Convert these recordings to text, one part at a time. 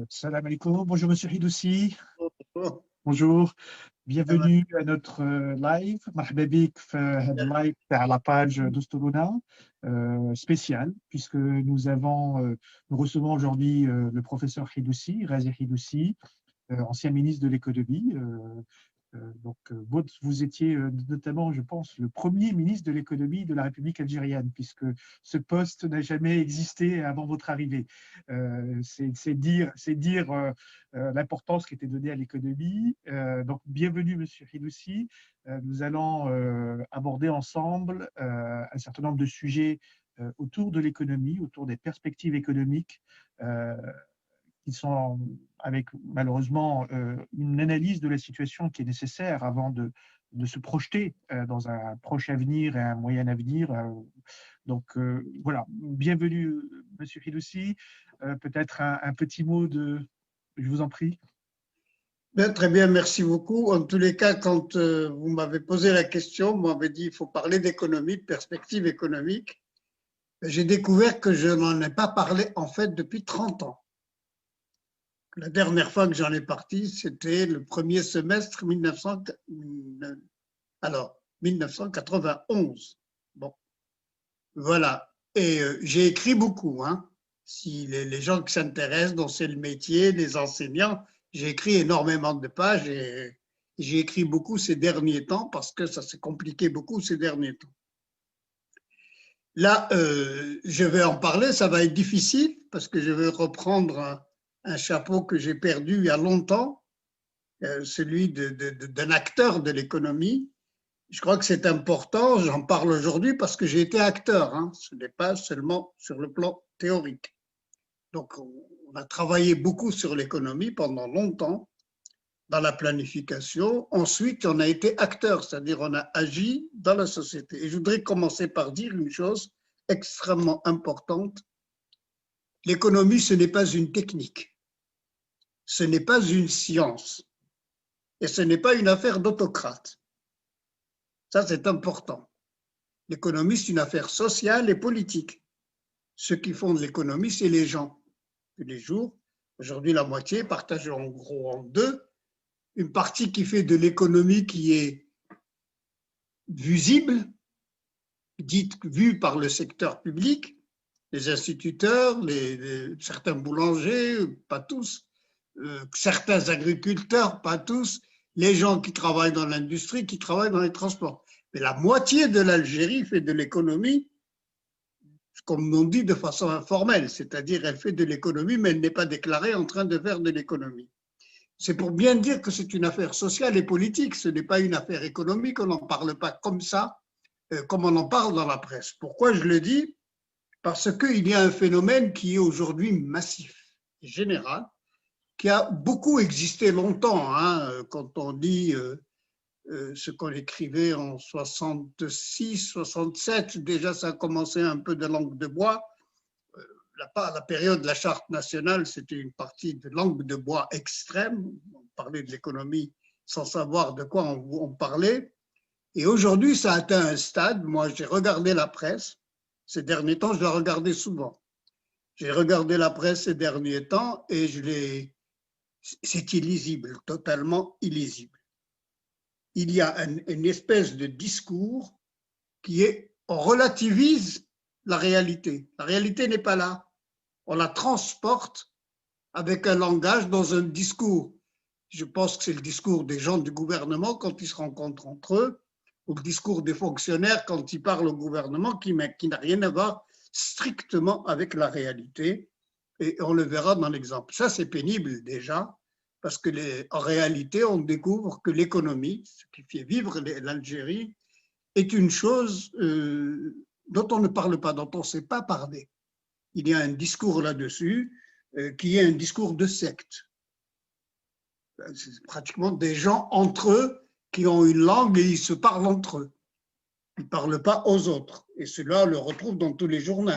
Salam alaikum, bonjour Monsieur Hidoussi, Oh, bonjour, oh, bienvenue à notre live, مرحبا بك في هذا اللايف تاع la page d'Ostolona spécial, puisque nous recevons aujourd'hui le professeur Hidoussi, Razi Hidoussi, ancien ministre de l'économie. Vous étiez notamment, je pense, le premier ministre de l'économie de la République algérienne, puisque ce poste n'a jamais existé avant votre arrivée. C'est dire l'importance qui était donnée à l'économie. Donc, bienvenue, Monsieur Hidoussi. Nous allons aborder ensemble un certain nombre de sujets autour de l'économie, autour des perspectives économiques. Qui sont avec malheureusement une analyse de la situation qui est nécessaire avant de se projeter dans un proche avenir et un moyen avenir. Voilà, bienvenue Monsieur Hidoussi. Peut-être un petit mot je vous en prie. Bien, très bien, merci beaucoup. En tous les cas, quand vous m'avez posé la question, vous m'avez dit qu'il faut parler d'économie, de perspective économique. J'ai découvert que je n'en ai pas parlé en fait depuis 30 ans. La dernière fois que j'en ai parlé, c'était le premier semestre 1991. Bon, voilà. Et j'ai écrit beaucoup. Si les gens qui s'intéressent, dont c'est le métier, les enseignants, j'ai écrit énormément de pages et j'ai écrit beaucoup ces derniers temps parce que ça s'est compliqué beaucoup ces derniers temps. Là, je vais en parler, ça va être difficile parce que je vais reprendre un chapeau que j'ai perdu il y a longtemps, celui d'un acteur de l'économie. Je crois que c'est important, j'en parle aujourd'hui parce que j'ai été acteur, ce n'est pas seulement sur le plan théorique. Donc, on a travaillé beaucoup sur l'économie pendant longtemps, dans la planification. Ensuite, on a été acteur, c'est-à-dire on a agi dans la société. Et je voudrais commencer par dire une chose extrêmement importante. L'économie, ce n'est pas une technique, ce n'est pas une science, et ce n'est pas une affaire d'autocrate. Ça, c'est important. L'économie, c'est une affaire sociale et politique. Ceux qui font de l'économie, c'est les gens. Tous les jours, aujourd'hui, la moitié, partagée en gros en deux. Une partie qui fait de l'économie qui est visible, dite vue par le secteur public, les instituteurs, certains boulangers, pas tous, certains agriculteurs, pas tous, les gens qui travaillent dans l'industrie, qui travaillent dans les transports. Mais la moitié de l'Algérie fait de l'économie, comme on dit, de façon informelle, c'est-à-dire elle fait de l'économie, mais elle n'est pas déclarée en train de faire de l'économie. C'est pour bien dire que c'est une affaire sociale et politique, ce n'est pas une affaire économique, on n'en parle pas comme ça, comme on en parle dans la presse. Pourquoi je le dis? Parce qu'il y a un phénomène qui est aujourd'hui massif, général, qui a beaucoup existé longtemps. Quand on dit ce qu'on écrivait en 66, 67, déjà ça a commencé un peu de langue de bois. La période de la charte nationale, c'était une partie de langue de bois extrême. On parlait de l'économie sans savoir de quoi on parlait. Et aujourd'hui, ça a atteint un stade. Moi, j'ai regardé la presse. Ces derniers temps, je la regardais souvent. J'ai regardé la presse ces derniers temps et c'est illisible, totalement illisible. Il y a une espèce de discours qui est, on relativise la réalité. La réalité n'est pas là. On la transporte avec un langage dans un discours. Je pense que c'est le discours des gens du gouvernement quand ils se rencontrent entre eux, ou le discours des fonctionnaires quand ils parlent au gouvernement qui n'a rien à voir strictement avec la réalité. Et on le verra dans l'exemple. Ça, c'est pénible déjà, parce que en réalité, on découvre que l'économie, ce qui fait vivre l'Algérie, est une chose dont on ne parle pas, dont on ne sait pas parler. Il y a un discours là-dessus qui est un discours de secte. C'est pratiquement des gens entre eux qui ont une langue et ils se parlent entre eux. Ils ne parlent pas aux autres. Et cela, on le retrouve dans tous les journaux.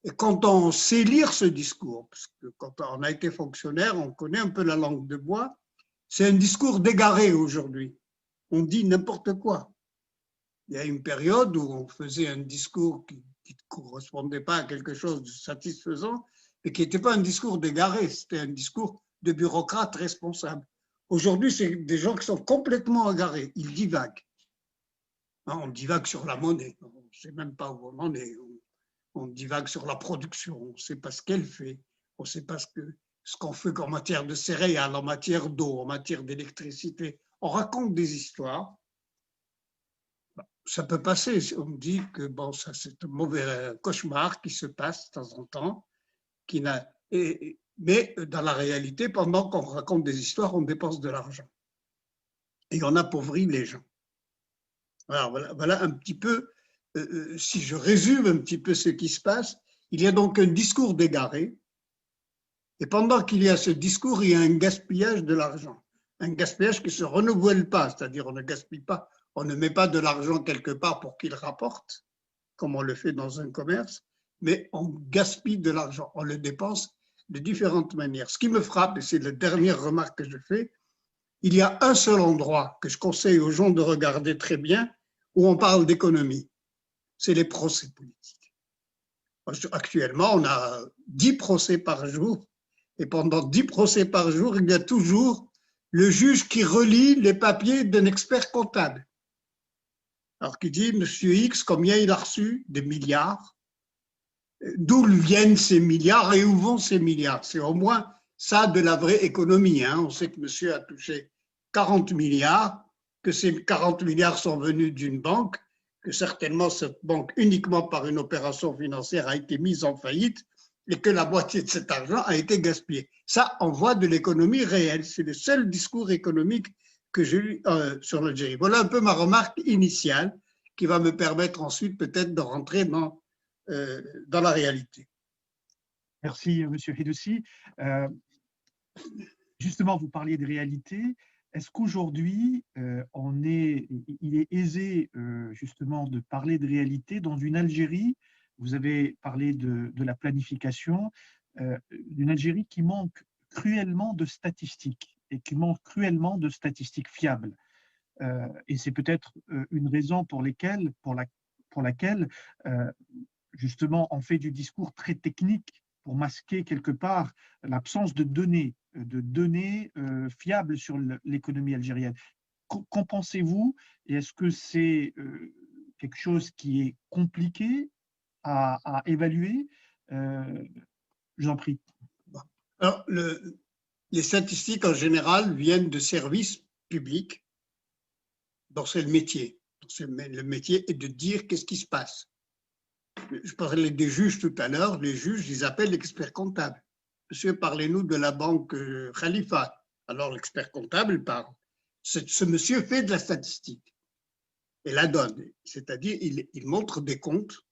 Et quand on sait lire ce discours, parce que quand on a été fonctionnaire, on connaît un peu la langue de bois, c'est un discours d'égaré aujourd'hui. On dit n'importe quoi. Il y a une période où on faisait un discours qui ne correspondait pas à quelque chose de satisfaisant, et qui n'était pas un discours d'égaré, c'était un discours de bureaucrates responsables. Aujourd'hui, c'est des gens qui sont complètement égarés, ils divaguent. On divague sur la monnaie, on ne sait même pas où on en est. On divague sur la production, on ne sait pas ce qu'elle fait, on ne sait pas ce qu'on fait en matière de céréales, en matière d'eau, en matière d'électricité. On raconte des histoires. Ça peut passer, on me dit que bon, ça c'est un mauvais cauchemar qui se passe de temps en temps, mais dans la réalité, pendant qu'on raconte des histoires, on dépense de l'argent. Et on appauvrit les gens. Alors voilà un petit peu, si je résume un petit peu ce qui se passe, il y a donc un discours d'égaré, et pendant qu'il y a ce discours, il y a un gaspillage de l'argent. Un gaspillage qui ne se renouvelle pas, c'est-à-dire on ne gaspille pas, on ne met pas de l'argent quelque part pour qu'il rapporte, comme on le fait dans un commerce, mais on gaspille de l'argent, on le dépense de différentes manières. Ce qui me frappe, et c'est la dernière remarque que je fais, il y a un seul endroit que je conseille aux gens de regarder très bien où on parle d'économie, c'est les procès politiques. Actuellement, on a 10 procès par jour, et pendant 10 procès par jour, il y a toujours le juge qui relit les papiers d'un expert comptable. Alors, qui dit, Monsieur X, combien il a reçu? Des milliards. D'où viennent ces milliards et où vont ces milliards? C'est au moins ça de la vraie économie. On sait que monsieur a touché 40 milliards, que ces 40 milliards sont venus d'une banque, que certainement cette banque, uniquement par une opération financière, a été mise en faillite et que la moitié de cet argent a été gaspillé. Ça, on voit de l'économie réelle. C'est le seul discours économique que j'ai eu sur l'Algérie. Voilà un peu ma remarque initiale qui va me permettre ensuite peut-être de rentrer dans la réalité. Merci, M. Hidoussi. Justement, vous parliez de réalité. Est-ce qu'aujourd'hui, il est aisé justement de parler de réalité dans une Algérie, vous avez parlé de la planification, d'une Algérie qui manque cruellement de statistiques et qui manque cruellement de statistiques fiables. Et c'est peut-être une raison pour laquelle justement, on fait du discours très technique pour masquer quelque part l'absence de données fiables sur l'économie algérienne. Qu'en pensez-vous? Et est-ce que c'est quelque chose qui est compliqué à évaluer? Je vous en prie. Alors, les statistiques en général viennent de services publics dont c'est le métier. Le métier est de dire qu'est-ce qui se passe. Je parlais des juges tout à l'heure, les juges, ils appellent l'expert comptable. Monsieur, parlez-nous de la banque Khalifa. Alors l'expert comptable parle. Ce monsieur fait de la statistique et la donne. C'est-à-dire, il montre des comptes,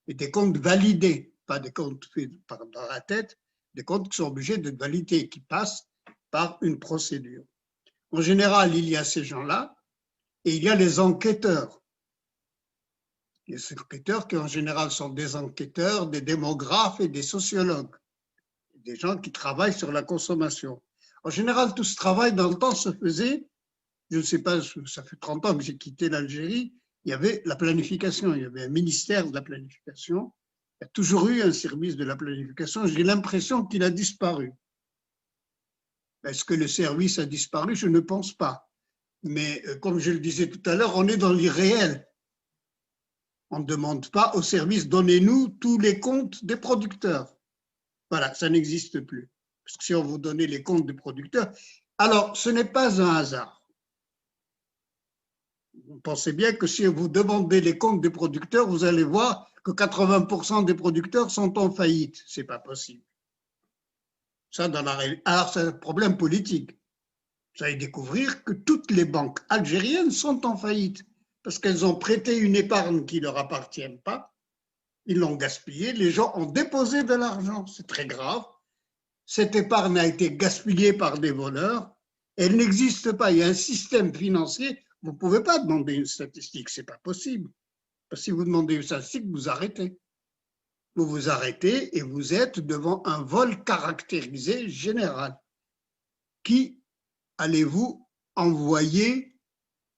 et des comptes validés, pas des comptes faits dans la tête, des comptes qui sont obligés d'être validés, qui passent par une procédure. En général, il y a ces gens-là et il y a les enquêteurs. Il y a ces enquêteurs qui en général sont des enquêteurs, des démographes et des sociologues, des gens qui travaillent sur la consommation. En général, tout ce travail dans le temps se faisait, je ne sais pas, ça fait 30 ans que j'ai quitté l'Algérie, il y avait la planification, il y avait un ministère de la planification, il y a toujours eu un service de la planification, j'ai l'impression qu'il a disparu. Est-ce que le service a disparu? Je ne pense pas. Mais comme je le disais tout à l'heure, on est dans l'irréel. On ne demande pas au service, donnez-nous tous les comptes des producteurs. Voilà, ça n'existe plus. Parce que si on vous donnait les comptes des producteurs, alors ce n'est pas un hasard. Vous pensez bien que si vous demandez les comptes des producteurs, vous allez voir que 80% des producteurs sont en faillite. Ce n'est pas possible. Ça, dans la réalité. Alors, c'est un problème politique. Vous allez découvrir que toutes les banques algériennes sont en faillite parce qu'elles ont prêté une épargne qui ne leur appartient pas. Ils l'ont gaspillée. Les gens ont déposé de l'argent. C'est très grave. Cette épargne a été gaspillée par des voleurs. Elle n'existe pas. Il y a un système financier. Vous ne pouvez pas demander une statistique. Ce n'est pas possible. Parce que si vous demandez une statistique, vous arrêtez. Vous vous arrêtez et vous êtes devant un vol caractérisé général. Qui allez-vous envoyer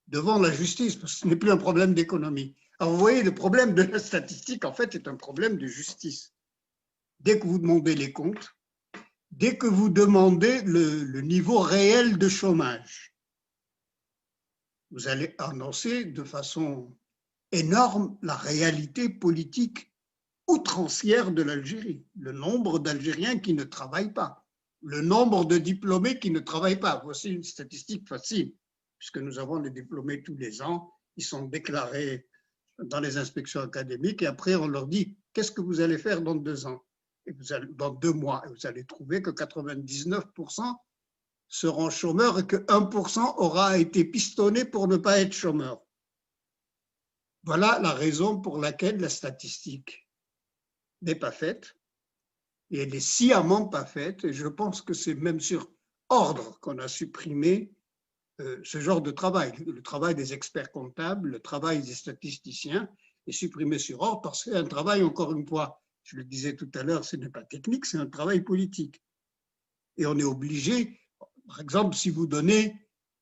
devant la justice? Parce que ce n'est plus un problème d'économie. Alors vous voyez, le problème de la statistique, en fait, est un problème de justice. dès que vous demandez les comptes, dès que vous demandez le niveau réel de chômage, vous allez annoncer de façon énorme la réalité politique outrancière de l'Algérie, le nombre d'Algériens qui ne travaillent pas, le nombre de diplômés qui ne travaillent pas. Voici une statistique facile, puisque nous avons des diplômés tous les ans, ils sont déclarés dans les inspections académiques et après on leur dit qu'est-ce que vous allez faire dans 2 ans et dans 2 mois, et vous allez trouver que 99% seront chômeurs et que 1% aura été pistonné pour ne pas être chômeur. Voilà la raison pour laquelle la statistique n'est pas faite, et elle est sciemment pas faite, et je pense que c'est même sur ordre qu'on a supprimé ce genre de travail. Le travail des experts comptables, le travail des statisticiens est supprimé sur ordre parce que c'est un travail, encore une fois, je le disais tout à l'heure, ce n'est pas technique, c'est un travail politique. Et on est obligé, par exemple, si vous donnez,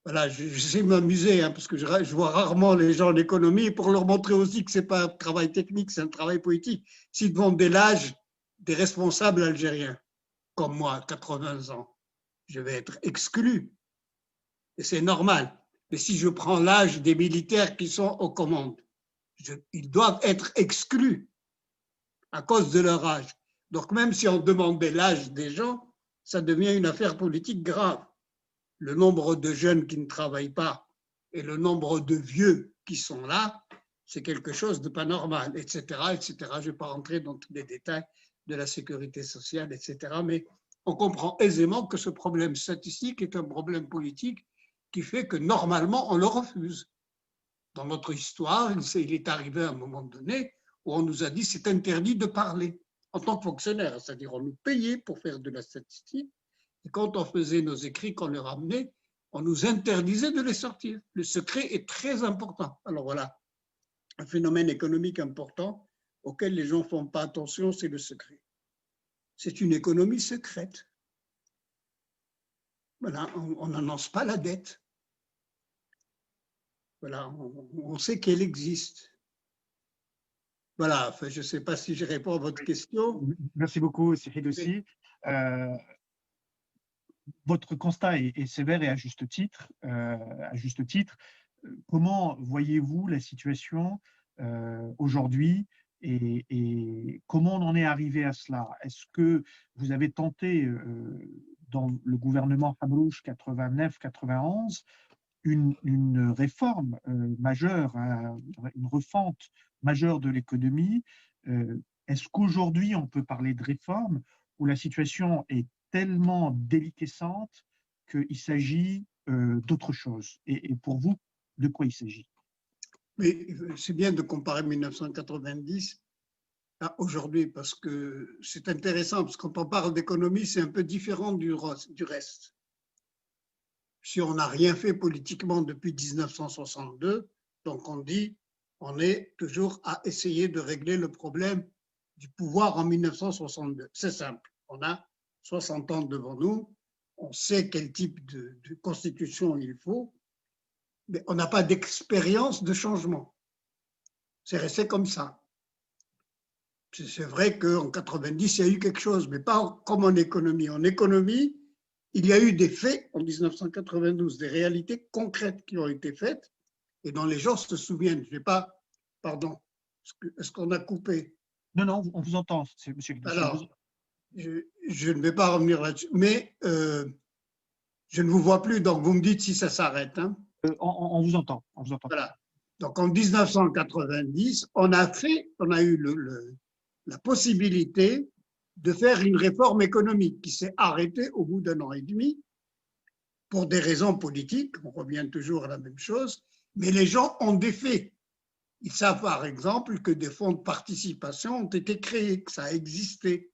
voilà, je sais m'amuser, hein, parce que je vois rarement les gens en économie, pour leur montrer aussi que ce n'est pas un travail technique, c'est un travail politique. S'ils demandent l'âge des responsables algériens, comme moi, 80 ans, je vais être exclu. Et c'est normal. Mais si je prends l'âge des militaires qui sont aux commandes, ils doivent être exclus à cause de leur âge. Donc même si on demandait l'âge des gens, ça devient une affaire politique grave. Le nombre de jeunes qui ne travaillent pas et le nombre de vieux qui sont là, c'est quelque chose de pas normal, etc., etc. Je ne vais pas rentrer dans tous les détails de la sécurité sociale, etc. Mais on comprend aisément que ce problème statistique est un problème politique qui fait que normalement on le refuse. Dans notre histoire, il est arrivé à un moment donné où on nous a dit c'est interdit de parler en tant que fonctionnaire, c'est-à-dire on nous payait pour faire de la statistique, et quand on faisait nos écrits, qu'on les ramenait, on nous interdisait de les sortir. Le secret est très important. Alors voilà, un phénomène économique important auquel les gens ne font pas attention, c'est le secret. C'est une économie secrète. Voilà, on n'annonce pas la dette. Voilà, on sait qu'elle existe. Voilà, enfin, je ne sais pas si je réponds à votre question. Merci beaucoup, Cyril aussi. Votre constat est sévère et à juste titre. Comment voyez-vous la situation aujourd'hui et comment on en est arrivé à cela? Est-ce que vous avez tenté, dans le gouvernement Hamrouche 89-91, une réforme majeure, une refonte majeure de l'économie? Est-ce qu'aujourd'hui on peut parler de réforme où la situation est tellement déliquescente qu'il s'agit d'autre chose? Et pour vous, de quoi il s'agit? Mais c'est bien de comparer 1990 à aujourd'hui parce que c'est intéressant, parce que quand on parle d'économie, c'est un peu différent du reste. Si on n'a rien fait politiquement depuis 1962, donc on dit on est toujours à essayer de régler le problème du pouvoir en 1962. C'est simple, on a 60 ans devant nous, on sait quel type de constitution il faut, mais on n'a pas d'expérience de changement. C'est resté comme ça. C'est vrai qu'en 90, il y a eu quelque chose, mais pas comme en économie. En économie, il y a eu des faits en 1992, des réalités concrètes qui ont été faites et dont les gens se souviennent. Je n'ai pas, pardon, est-ce qu'on a coupé? Non, non, on vous entend, monsieur le Alors, je ne vais pas revenir là-dessus, mais je ne vous vois plus, donc vous me dites si ça s'arrête. Hein. On vous entend. On vous entend. Voilà. Donc en 1990, on a eu la possibilité de faire une réforme économique qui s'est arrêtée au bout d'1 an et demi pour des raisons politiques, on revient toujours à la même chose, mais les gens ont des faits. Ils savent par exemple que des fonds de participation ont été créés, que ça a existé.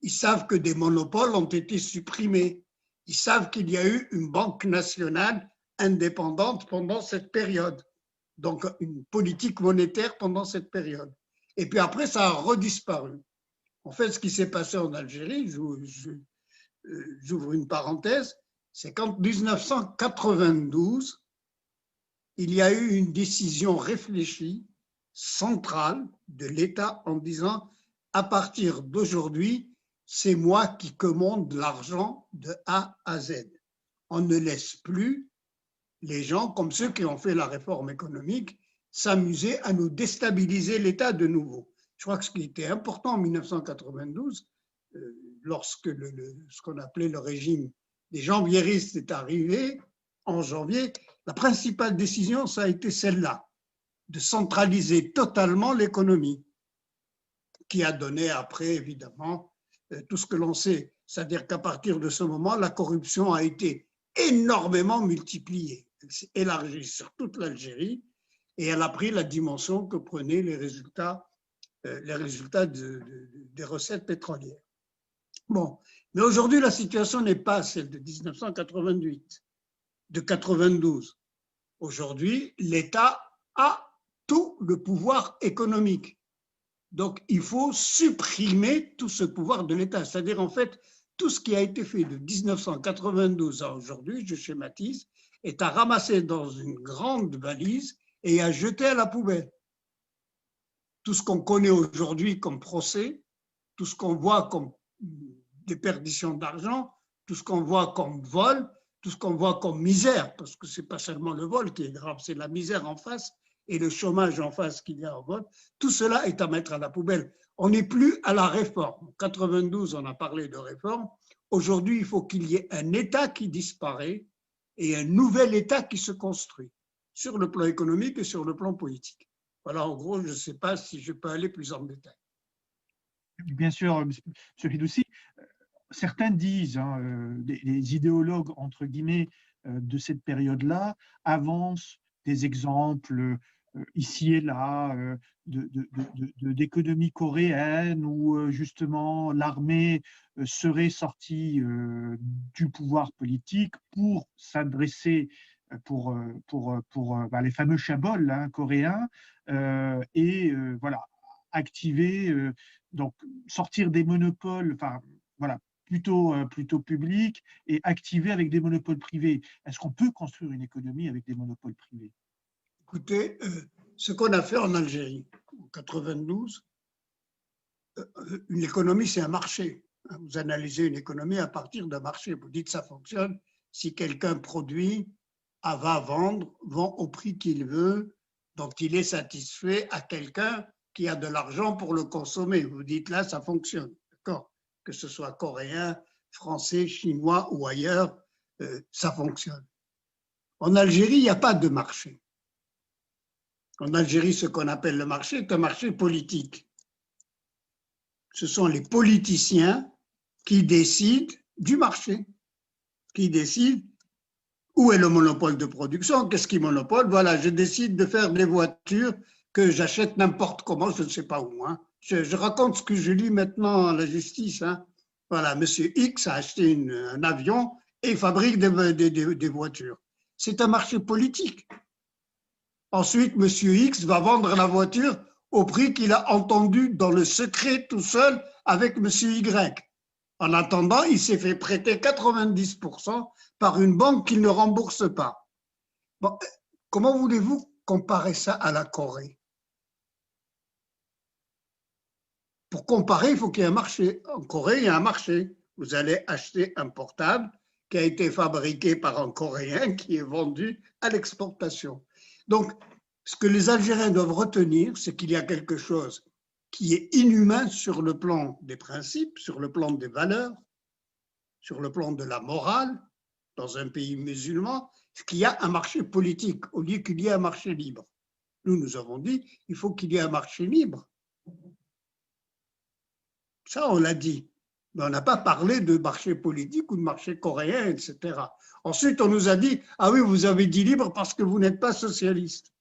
Ils savent que des monopoles ont été supprimés. Ils savent qu'il y a eu une banque nationale indépendante pendant cette période. Donc une politique monétaire pendant cette période. Et puis après, ça a redisparu. En fait, ce qui s'est passé en Algérie, j'ouvre une parenthèse, c'est qu'en 1992, il y a eu une décision réfléchie, centrale de l'État en disant à partir d'aujourd'hui, c'est moi qui commande l'argent de A à Z. On ne laisse plus les gens, comme ceux qui ont fait la réforme économique, s'amuser à nous déstabiliser l'État de nouveau. Je crois que ce qui était important en 1992, lorsque ce qu'on appelait le régime des janvieristes est arrivé, en janvier, la principale décision, ça a été celle-là, de centraliser totalement l'économie, qui a donné après, évidemment, tout ce que l'on sait. C'est-à-dire qu'à partir de ce moment, la corruption a été énormément multipliée. Elle s'est élargie sur toute l'Algérie et elle a pris la dimension que prenaient les résultats des recettes pétrolières. Bon, mais aujourd'hui, la situation n'est pas celle de 1988, de 92. Aujourd'hui, l'État a tout le pouvoir économique. Donc, il faut supprimer tout ce pouvoir de l'État. C'est-à-dire, en fait, tout ce qui a été fait de 1992 à aujourd'hui, je schématise, est à ramasser dans une grande valise et à jeter à la poubelle. Tout ce qu'on connaît aujourd'hui comme procès, tout ce qu'on voit comme déperdition d'argent, tout ce qu'on voit comme vol, tout ce qu'on voit comme misère, parce que ce n'est pas seulement le vol qui est grave, c'est la misère en face et le chômage en face qu'il y a en vol, tout cela est à mettre à la poubelle. On n'est plus à la réforme. En 92, on a parlé de réforme. Aujourd'hui, il faut qu'il y ait un État qui disparaît et un nouvel État qui se construit, sur le plan économique et sur le plan politique. Voilà, en gros, je ne sais pas si je peux aller plus en détail. Bien sûr, M. Fidoussi, certains disent, les idéologues, entre guillemets, de cette période-là, avancent des exemples ici et là d'économie coréenne où justement l'armée serait sortie du pouvoir politique pour s'adresser pour les fameux chaebols coréens voilà, activer, donc sortir des monopoles, enfin voilà, plutôt public et activer avec des monopoles privés. Est-ce qu'on peut construire une économie avec des monopoles privés? Écoutez, ce qu'on a fait en Algérie en 92, une économie, c'est un marché. Vous analysez une économie à partir d'un marché. Vous dites ça fonctionne si quelqu'un produit, va vendre, vend au prix qu'il veut, dont il est satisfait à quelqu'un qui a de l'argent pour le consommer. Vous dites là, ça fonctionne. D'accord ? Que ce soit coréen, français, chinois ou ailleurs, ça fonctionne. En Algérie, il n'y a pas de marché. En Algérie, ce qu'on appelle le marché est un marché politique. Ce sont les politiciens qui décident du marché, qui décident où est le monopole de production, qu'est-ce qui monopole. Voilà, je décide de faire des voitures que j'achète n'importe comment, je ne sais pas où. Je raconte ce que je lis maintenant à la justice. Voilà, monsieur X a acheté un avion et fabrique des voitures. C'est un marché politique. Ensuite, monsieur X va vendre la voiture au prix qu'il a entendu dans le secret tout seul avec monsieur Y. En attendant, il s'est fait prêter 90% par une banque qu'il ne rembourse pas. Bon, comment voulez-vous comparer ça à la Corée? Pour comparer, il faut qu'il y ait un marché. En Corée, il y a un marché. Vous allez acheter un portable qui a été fabriqué par un Coréen qui est vendu à l'exportation. Donc, ce que les Algériens doivent retenir, c'est qu'il y a quelque chose qui est inhumain sur le plan des principes, sur le plan des valeurs, sur le plan de la morale, dans un pays musulman, qu'il y a un marché politique au lieu qu'il y ait un marché libre. Nous avons dit il faut qu'il y ait un marché libre. Ça, on l'a dit. Mais on n'a pas parlé de marché politique ou de marché coréen, etc. Ensuite, on nous a dit ah oui, vous avez dit libre parce que vous n'êtes pas socialiste.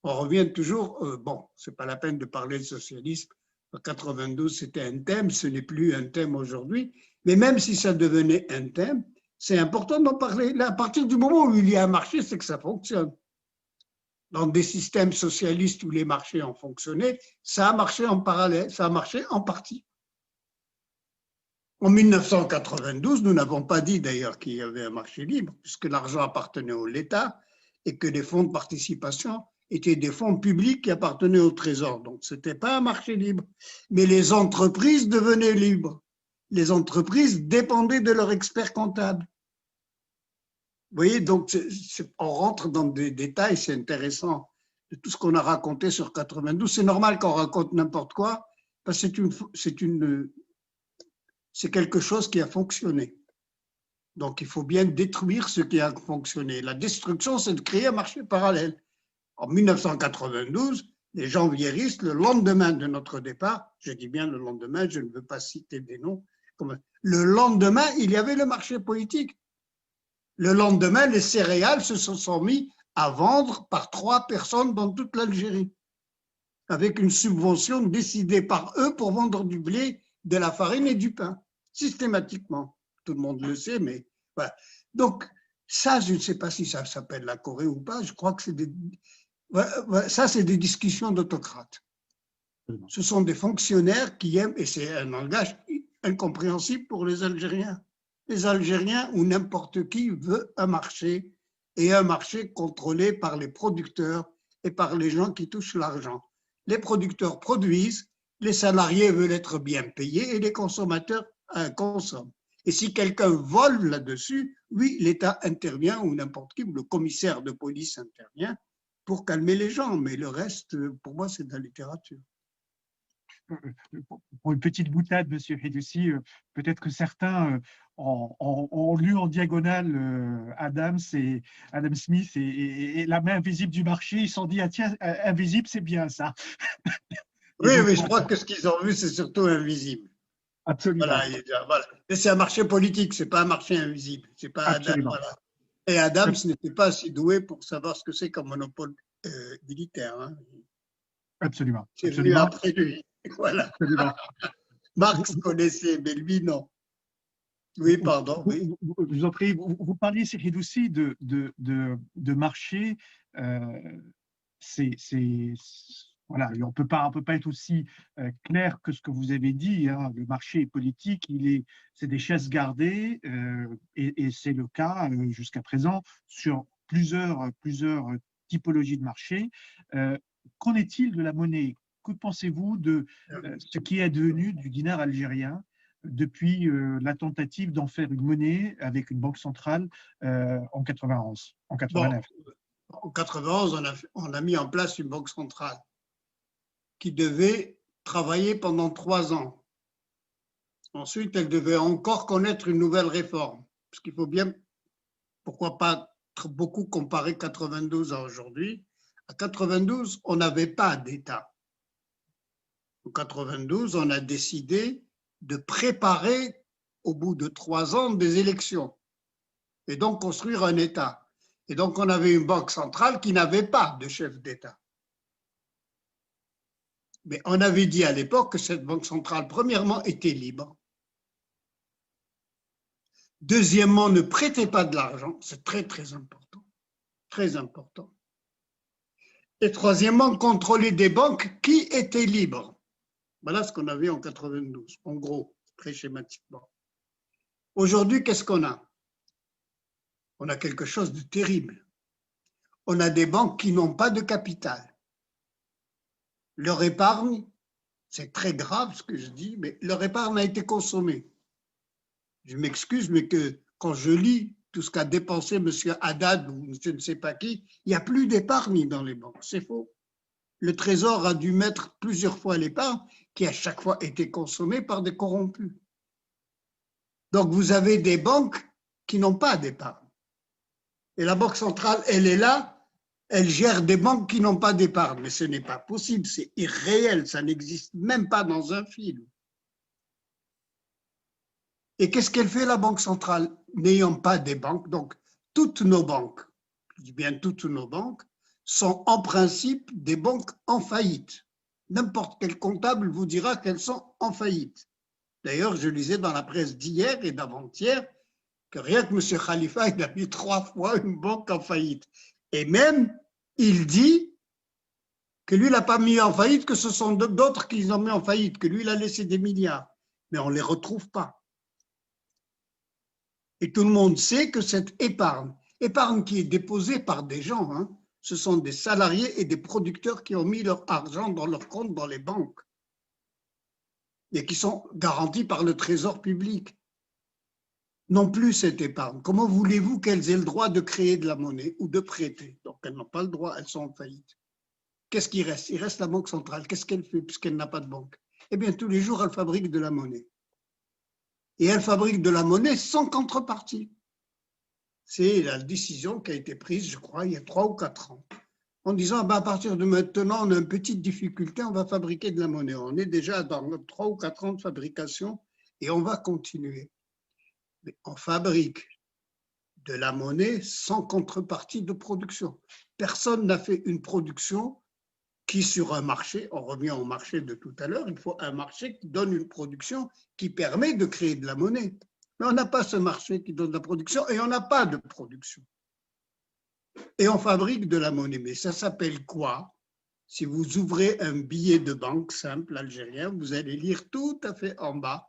On revient toujours, bon, ce n'est pas la peine de parler de socialisme. En 92, c'était un thème, ce n'est plus un thème aujourd'hui. Mais même si ça devenait un thème, c'est important d'en parler. Là, à partir du moment où il y a un marché, c'est que ça fonctionne. Dans des systèmes socialistes où les marchés ont fonctionné, ça a marché en parallèle, ça a marché en partie. En 1992, nous n'avons pas dit d'ailleurs qu'il y avait un marché libre, puisque l'argent appartenait à l'État et que les fonds de participation étaient des fonds publics qui appartenaient au Trésor. Donc, ce n'était pas un marché libre. Mais les entreprises devenaient libres. les entreprises dépendaient de leur expert comptable. Vous voyez, donc on rentre dans des détails, c'est intéressant, de tout ce qu'on a raconté sur 92. C'est normal qu'on raconte n'importe quoi, parce que c'est quelque chose qui a fonctionné. Donc, il faut bien détruire ce qui a fonctionné. La destruction, c'est de créer un marché parallèle. En 1992, les janvieristes, le lendemain de notre départ, je dis bien le lendemain, je ne veux pas citer des noms, le lendemain, il y avait le marché politique. Le lendemain, les céréales se sont mis à vendre par 3 personnes dans toute l'Algérie, avec une subvention décidée par eux pour vendre du blé, de la farine et du pain, systématiquement. Tout le monde le sait, mais voilà. Donc, ça, je ne sais pas si ça s'appelle la Corée ou pas, je crois que c'est ça, c'est des discussions d'autocrates. Ce sont des fonctionnaires qui aiment, et c'est un langage incompréhensible pour les Algériens. Les Algériens ou n'importe qui veut un marché, et un marché contrôlé par les producteurs et par les gens qui touchent l'argent. Les producteurs produisent, les salariés veulent être bien payés et les consommateurs consomment. Et si quelqu'un vole là-dessus, oui, l'État intervient ou n'importe qui, ou le commissaire de police intervient pour calmer les gens. Mais le reste, pour moi, c'est de la littérature. Pour une petite boutade, Monsieur Hedussi, peut-être que certains ont lu en diagonale Adam Smith et la main invisible du marché. Ils se sont dit, ah, tiens, invisible, c'est bien ça. Oui, oui, je crois que ce qu'ils ont vu, c'est surtout invisible. Absolument. Voilà. Et c'est un marché politique, ce n'est pas un marché invisible. C'est pas Adam, voilà. Et Adams n'était pas assez doué pour savoir ce que c'est qu'un monopole militaire. Hein. Absolument. C'est venu après lui. Voilà. Absolument. Marx connaissait, mais lui, non. Oui, pardon. Oui. Je vous en prie, vous parliez, Hedussi, de marché. Voilà, on ne peut pas être aussi clair que ce que vous avez dit. Hein. Le marché est politique, c'est des chaises gardées, et c'est le cas jusqu'à présent sur plusieurs typologies de marché. Qu'en est-il de la monnaie? Que pensez-vous de ce qui est devenu du dinar algérien depuis la tentative d'en faire une monnaie avec une banque centrale en 91, en 89? Bon, en 91, on a mis en place une banque centrale qui devait travailler pendant 3 ans. Ensuite, elle devait encore connaître une nouvelle réforme. Parce qu'il faut bien, pourquoi pas beaucoup comparer 92 à aujourd'hui. À 92, on n'avait pas d'État. En 92, on a décidé de préparer, au bout de 3 ans, des élections et donc construire un État. Et donc, on avait une banque centrale qui n'avait pas de chef d'État. Mais on avait dit à l'époque que cette banque centrale, premièrement, était libre. Deuxièmement, ne prêtait pas de l'argent. C'est très, très important. Très important. Et troisièmement, contrôler des banques qui étaient libres. Voilà ce qu'on avait en 92, en gros, très schématiquement. Aujourd'hui, qu'est-ce qu'on a? On a quelque chose de terrible. On a des banques qui n'ont pas de capital. Leur épargne, c'est très grave ce que je dis, mais leur épargne a été consommée. Je m'excuse, mais que quand je lis tout ce qu'a dépensé M. Haddad ou je ne sais pas qui, il n'y a plus d'épargne dans les banques. C'est faux. Le Trésor a dû mettre plusieurs fois l'épargne qui à chaque fois été consommée par des corrompus. Donc vous avez des banques qui n'ont pas d'épargne. Et la Banque centrale, elle est là, elle gère des banques qui n'ont pas d'épargne. Mais ce n'est pas possible, c'est irréel, ça n'existe même pas dans un film. Et qu'est-ce qu'elle fait, la Banque centrale? N'ayant pas des banques, donc toutes nos banques, je dis bien toutes nos banques, sont en principe des banques en faillite. N'importe quel comptable vous dira qu'elles sont en faillite. D'ailleurs, je lisais dans la presse d'hier et d'avant-hier que rien que M. Khalifa, il a mis 3 fois une banque en faillite. Et même, il dit que lui, il n'a pas mis en faillite, que ce sont d'autres qui l'ont mis en faillite, que lui, il a laissé des milliards. Mais on ne les retrouve pas. Et tout le monde sait que cette épargne qui est déposée par des gens, hein, ce sont des salariés et des producteurs qui ont mis leur argent dans leur compte dans les banques. et qui sont garantis par le Trésor public, n'ont plus cette épargne. Comment voulez-vous qu'elles aient le droit de créer de la monnaie ou de prêter? Donc, elles n'ont pas le droit, elles sont en faillite. Qu'est-ce qui reste? Il reste la Banque centrale. Qu'est-ce qu'elle fait puisqu'elle n'a pas de banque? Eh bien, tous les jours, elle fabrique de la monnaie. Et elle fabrique de la monnaie sans contrepartie. C'est la décision qui a été prise, je crois, il y a 3 ou 4 ans, en disant, à partir de maintenant, on a une petite difficulté, on va fabriquer de la monnaie. On est déjà dans 3 ou 4 ans de fabrication et on va continuer. Mais on fabrique de la monnaie sans contrepartie de production. Personne n'a fait une production qui, sur un marché, on revient au marché de tout à l'heure, il faut un marché qui donne une production qui permet de créer de la monnaie. Mais on n'a pas ce marché qui donne de la production et on n'a pas de production. Et on fabrique de la monnaie. Mais ça s'appelle quoi? Si vous ouvrez un billet de banque simple algérien, vous allez lire tout à fait en bas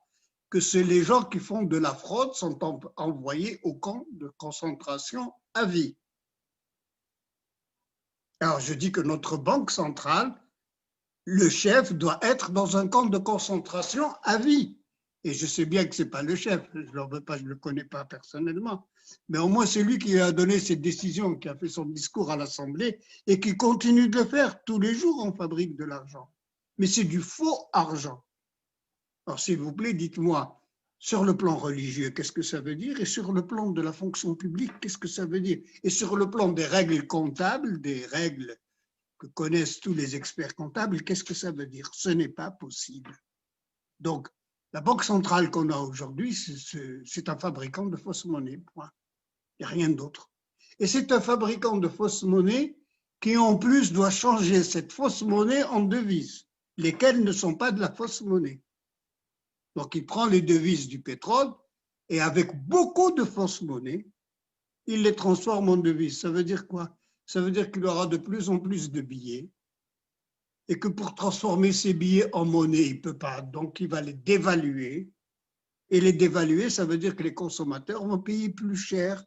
que c'est les gens qui font de la fraude sont envoyés au camp de concentration à vie. Alors je dis que notre banque centrale, le chef doit être dans un camp de concentration à vie. Et je sais bien que ce n'est pas le chef, je ne le veux pas, je ne le connais pas personnellement. Mais au moins c'est lui qui a donné cette décision, qui a fait son discours à l'Assemblée et qui continue de le faire. Tous les jours, on fabrique de l'argent. Mais c'est du faux argent. Alors, s'il vous plaît, dites-moi, sur le plan religieux, qu'est-ce que ça veut dire? Et sur le plan de la fonction publique, qu'est-ce que ça veut dire? Et sur le plan des règles comptables, des règles que connaissent tous les experts comptables, qu'est-ce que ça veut dire? Ce n'est pas possible. Donc, la banque centrale qu'on a aujourd'hui, c'est un fabricant de fausses monnaies, point. Il n'y a rien d'autre. Et c'est un fabricant de fausses monnaies qui, en plus, doit changer cette fausse monnaie en devises, lesquelles ne sont pas de la fausse monnaie. Donc, il prend les devises du pétrole et avec beaucoup de fausses monnaies, il les transforme en devises. Ça veut dire quoi? Ça veut dire qu'il aura de plus en plus de billets et que pour transformer ces billets en monnaie, il ne peut pas. Donc, il va les dévaluer. Et les dévaluer, ça veut dire que les consommateurs vont payer plus cher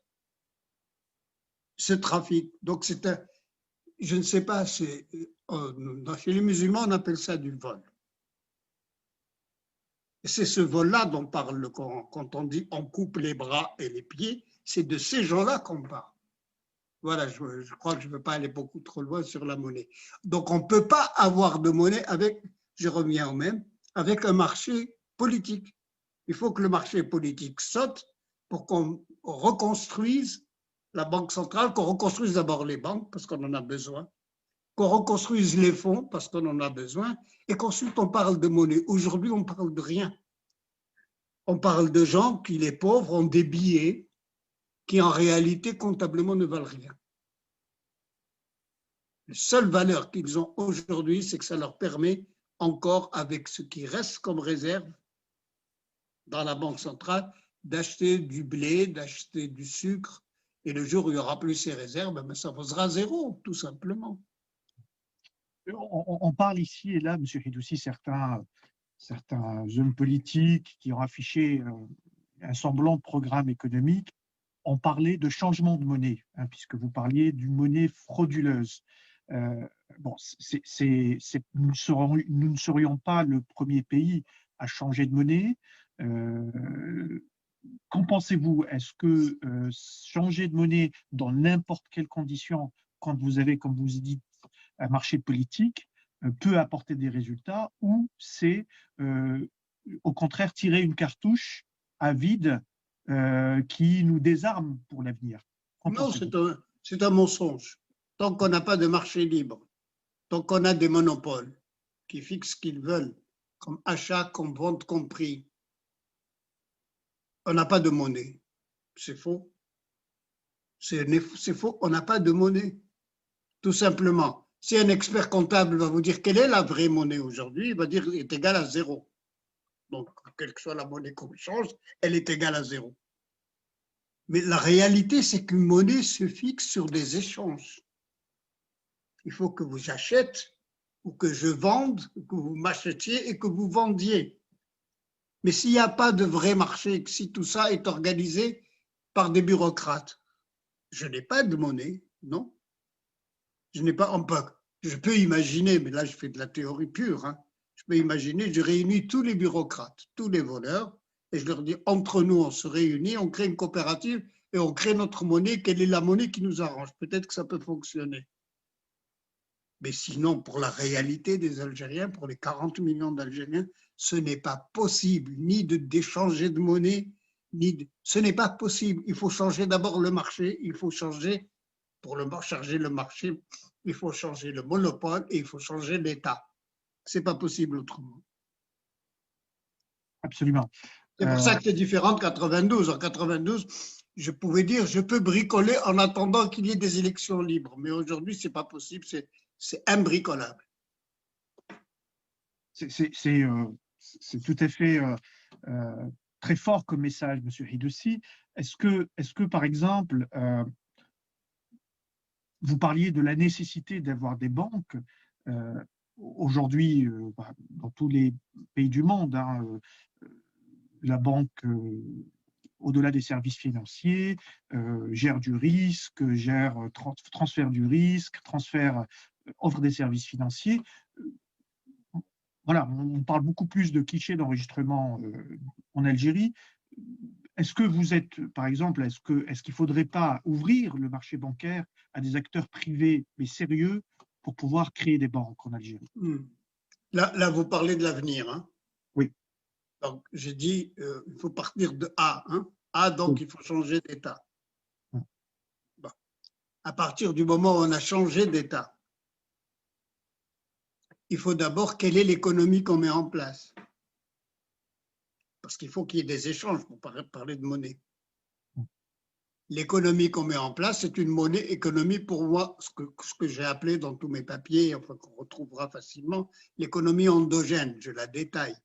ce trafic. Donc, c'est un, je ne sais pas, chez les musulmans, on appelle ça du vol. C'est ce vol-là dont parle le Coran. Quand on dit on coupe les bras et les pieds, c'est de ces gens-là qu'on parle. Voilà, je crois que je ne veux pas aller beaucoup trop loin sur la monnaie. Donc, on ne peut pas avoir de monnaie avec, je reviens au même, avec un marché politique. Il faut que le marché politique saute pour qu'on reconstruise la banque centrale, qu'on reconstruise d'abord les banques, parce qu'on en a besoin, qu'on reconstruise les fonds parce qu'on en a besoin, et qu'ensuite on parle de monnaie. Aujourd'hui, on parle de rien. On parle de gens qui, les pauvres, ont des billets qui en réalité comptablement ne valent rien. La seule valeur qu'ils ont aujourd'hui, c'est que ça leur permet encore, avec ce qui reste comme réserve dans la banque centrale, d'acheter du blé, d'acheter du sucre, et le jour où il n'y aura plus ces réserves, ça vaudra zéro, tout simplement. On parle ici et là, M. Ridoussi, certains hommes politiques qui ont affiché un semblant de programme économique ont parlé de changement de monnaie, hein, puisque vous parliez d'une monnaie frauduleuse. Bon, nous ne serions pas le premier pays à changer de monnaie. Qu'en pensez-vous? Est-ce que changer de monnaie dans n'importe quelle condition, quand vous avez, comme vous dites, un marché politique, peut apporter des résultats, ou c'est au contraire tirer une cartouche à vide qui nous désarme pour l'avenir? Non, c'est un mensonge. Tant qu'on n'a pas de marché libre, tant qu'on a des monopoles qui fixent ce qu'ils veulent, comme achat, comme vente compris, on n'a pas de monnaie. C'est faux. C'est faux, on n'a pas de monnaie. Tout simplement. Si un expert comptable va vous dire quelle est la vraie monnaie aujourd'hui, il va dire qu'elle est égale à zéro. Donc, quelle que soit la monnaie qu'on change, elle est égale à zéro. Mais la réalité, c'est qu'une monnaie se fixe sur des échanges. Il faut que vous achetiez ou que je vende, que vous m'achetiez et que vous vendiez. Mais s'il n'y a pas de vrai marché, si tout ça est organisé par des bureaucrates, je n'ai pas de monnaie, non. Je n'ai pas, je peux imaginer, mais là je fais de la théorie pure, hein. Je peux imaginer, je réunis tous les bureaucrates, tous les voleurs, et je leur dis, entre nous, on se réunit, on crée une coopérative et on crée notre monnaie. Quelle est la monnaie qui nous arrange? Peut-être que ça peut fonctionner. Mais sinon, pour la réalité des Algériens, pour les 40 millions d'Algériens, ce n'est pas possible ni d'échanger de monnaie, ce n'est pas possible. Il faut changer d'abord le marché, il faut changer, pour changer le marché, il faut changer le monopole et il faut changer l'État. Ce n'est pas possible autrement. Absolument. C'est pour ça que c'est différent de 92. En 92, je pouvais dire, je peux bricoler en attendant qu'il y ait des élections libres. Mais aujourd'hui, ce n'est pas possible, c'est imbricolable. C'est tout à fait très fort comme message, M. Hidoussi. Est-ce que, par exemple, vous parliez de la nécessité d'avoir des banques aujourd'hui, dans tous les pays du monde, hein, la banque, au-delà des services financiers, gère du risque, gère transfert du risque, offre des services financiers. Voilà, on parle beaucoup plus de clichés d'enregistrement en Algérie. Est-ce que vous êtes, par exemple, est-ce qu'il ne faudrait pas ouvrir le marché bancaire à des acteurs privés mais sérieux pour pouvoir créer des banques en Algérie? Là, vous parlez de l'avenir. Hein? Oui. Donc, j'ai dit, il faut partir de A. Hein? A, donc, il faut changer d'État. Bon. À partir du moment où on a changé d'État, il faut d'abord, quelle est l'économie qu'on met en place? Parce qu'il faut qu'il y ait des échanges pour parler de monnaie. L'économie qu'on met en place, c'est une monnaie économie pour moi, ce que j'ai appelé dans tous mes papiers, enfin qu'on retrouvera facilement, l'économie endogène, je la détaille.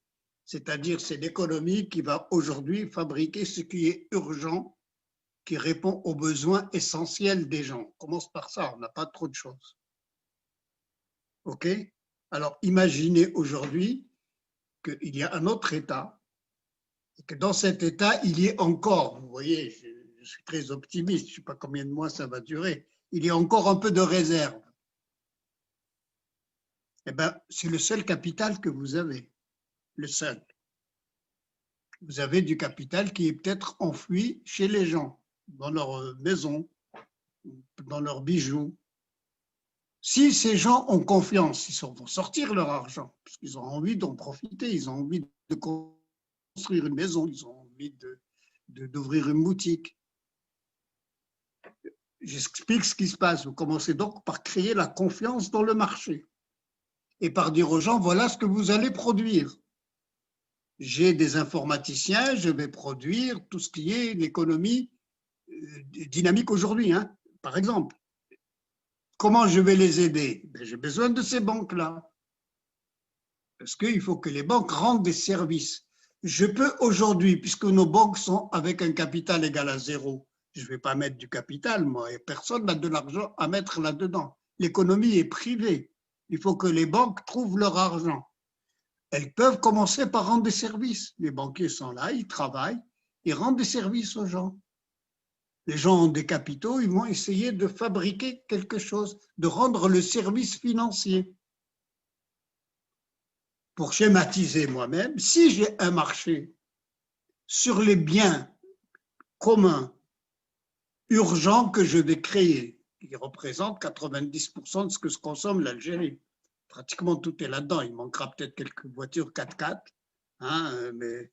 C'est-à-dire, c'est l'économie qui va aujourd'hui fabriquer ce qui est urgent, qui répond aux besoins essentiels des gens. On commence par ça, on n'a pas trop de choses. OK? Alors, imaginez aujourd'hui qu'il y a un autre État, et que dans cet État, il y ait encore, vous voyez, je suis très optimiste, je ne sais pas combien de mois ça va durer, il y a encore un peu de réserve. Eh bien, c'est le seul capital que vous avez, le seul. Vous avez du capital qui est peut-être enfoui chez les gens, dans leur maison, dans leurs bijoux. Si ces gens ont confiance, ils vont sortir leur argent, parce qu'ils ont envie d'en profiter, ils ont envie de construire une maison, ils ont envie d'ouvrir une boutique. J'explique ce qui se passe. Vous commencez donc par créer la confiance dans le marché et par dire aux gens, voilà ce que vous allez produire. J'ai des informaticiens, je vais produire tout ce qui est l'économie dynamique aujourd'hui, hein, par exemple. Comment je vais les aider? J'ai besoin de ces banques-là. Parce qu'il faut que les banques rendent des services. Je peux aujourd'hui, puisque nos banques sont avec un capital égal à 0, je ne vais pas mettre du capital, moi, et personne n'a de l'argent à mettre là-dedans. L'économie est privée. Il faut que les banques trouvent leur argent. Elles peuvent commencer par rendre des services. Les banquiers sont là, ils travaillent, ils rendent des services aux gens. Les gens ont des capitaux, ils vont essayer de fabriquer quelque chose, de rendre le service financier. Pour schématiser moi-même, si j'ai un marché sur les biens communs, urgents que je vais créer, qui représentent 90% de ce que se consomme l'Algérie, pratiquement tout est là-dedans, il manquera peut-être quelques voitures 4x4, hein, mais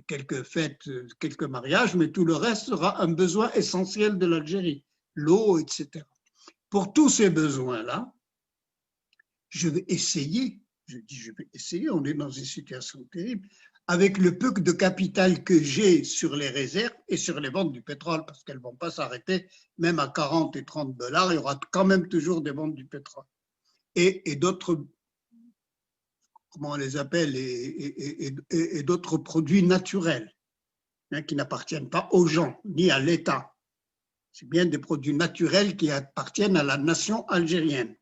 quelques fêtes, quelques mariages, mais tout le reste sera un besoin essentiel de l'Algérie, l'eau, etc. Pour tous ces besoins-là, je vais essayer, on est dans une situation terrible, avec le peu de capital que j'ai sur les réserves et sur les ventes du pétrole, parce qu'elles ne vont pas s'arrêter, même à 40 et 30 $, il y aura quand même toujours des ventes du pétrole. Et d'autres, comment on les appelle, et d'autres produits naturels, hein, qui n'appartiennent pas aux gens, ni à l'État. C'est bien des produits naturels qui appartiennent à la nation algérienne.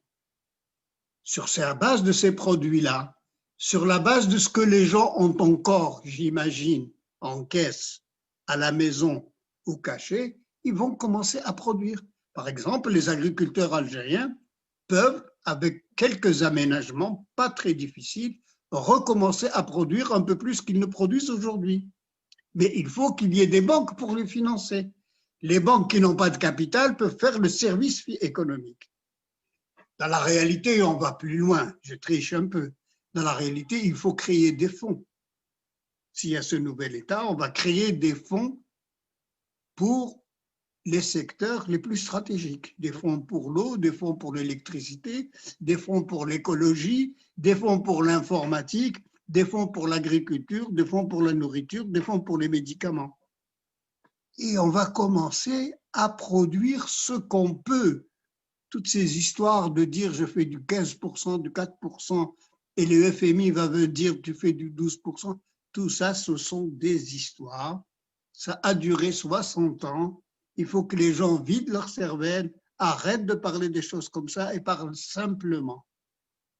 Sur la base de ces produits-là, sur la base de ce que les gens ont encore, j'imagine, en caisse, à la maison ou caché, ils vont commencer à produire. Par exemple, les agriculteurs algériens peuvent, avec quelques aménagements pas très difficiles, recommencer à produire un peu plus qu'ils ne produisent aujourd'hui. Mais il faut qu'il y ait des banques pour les financer. Les banques qui n'ont pas de capital peuvent faire le service économique. Dans la réalité, on va plus loin, je triche un peu. Dans la réalité, il faut créer des fonds. S'il y a ce nouvel État, on va créer des fonds pour les secteurs les plus stratégiques. Des fonds pour l'eau, des fonds pour l'électricité, des fonds pour l'écologie, des fonds pour l'informatique, des fonds pour l'agriculture, des fonds pour la nourriture, des fonds pour les médicaments. Et on va commencer à produire ce qu'on peut. Toutes ces histoires de dire je fais du 15%, du 4%, et le FMI va me dire tu fais du 12%, tout ça, ce sont des histoires. Ça a duré 60 ans. Il faut que les gens vident leur cervelle, arrêtent de parler des choses comme ça et parlent simplement.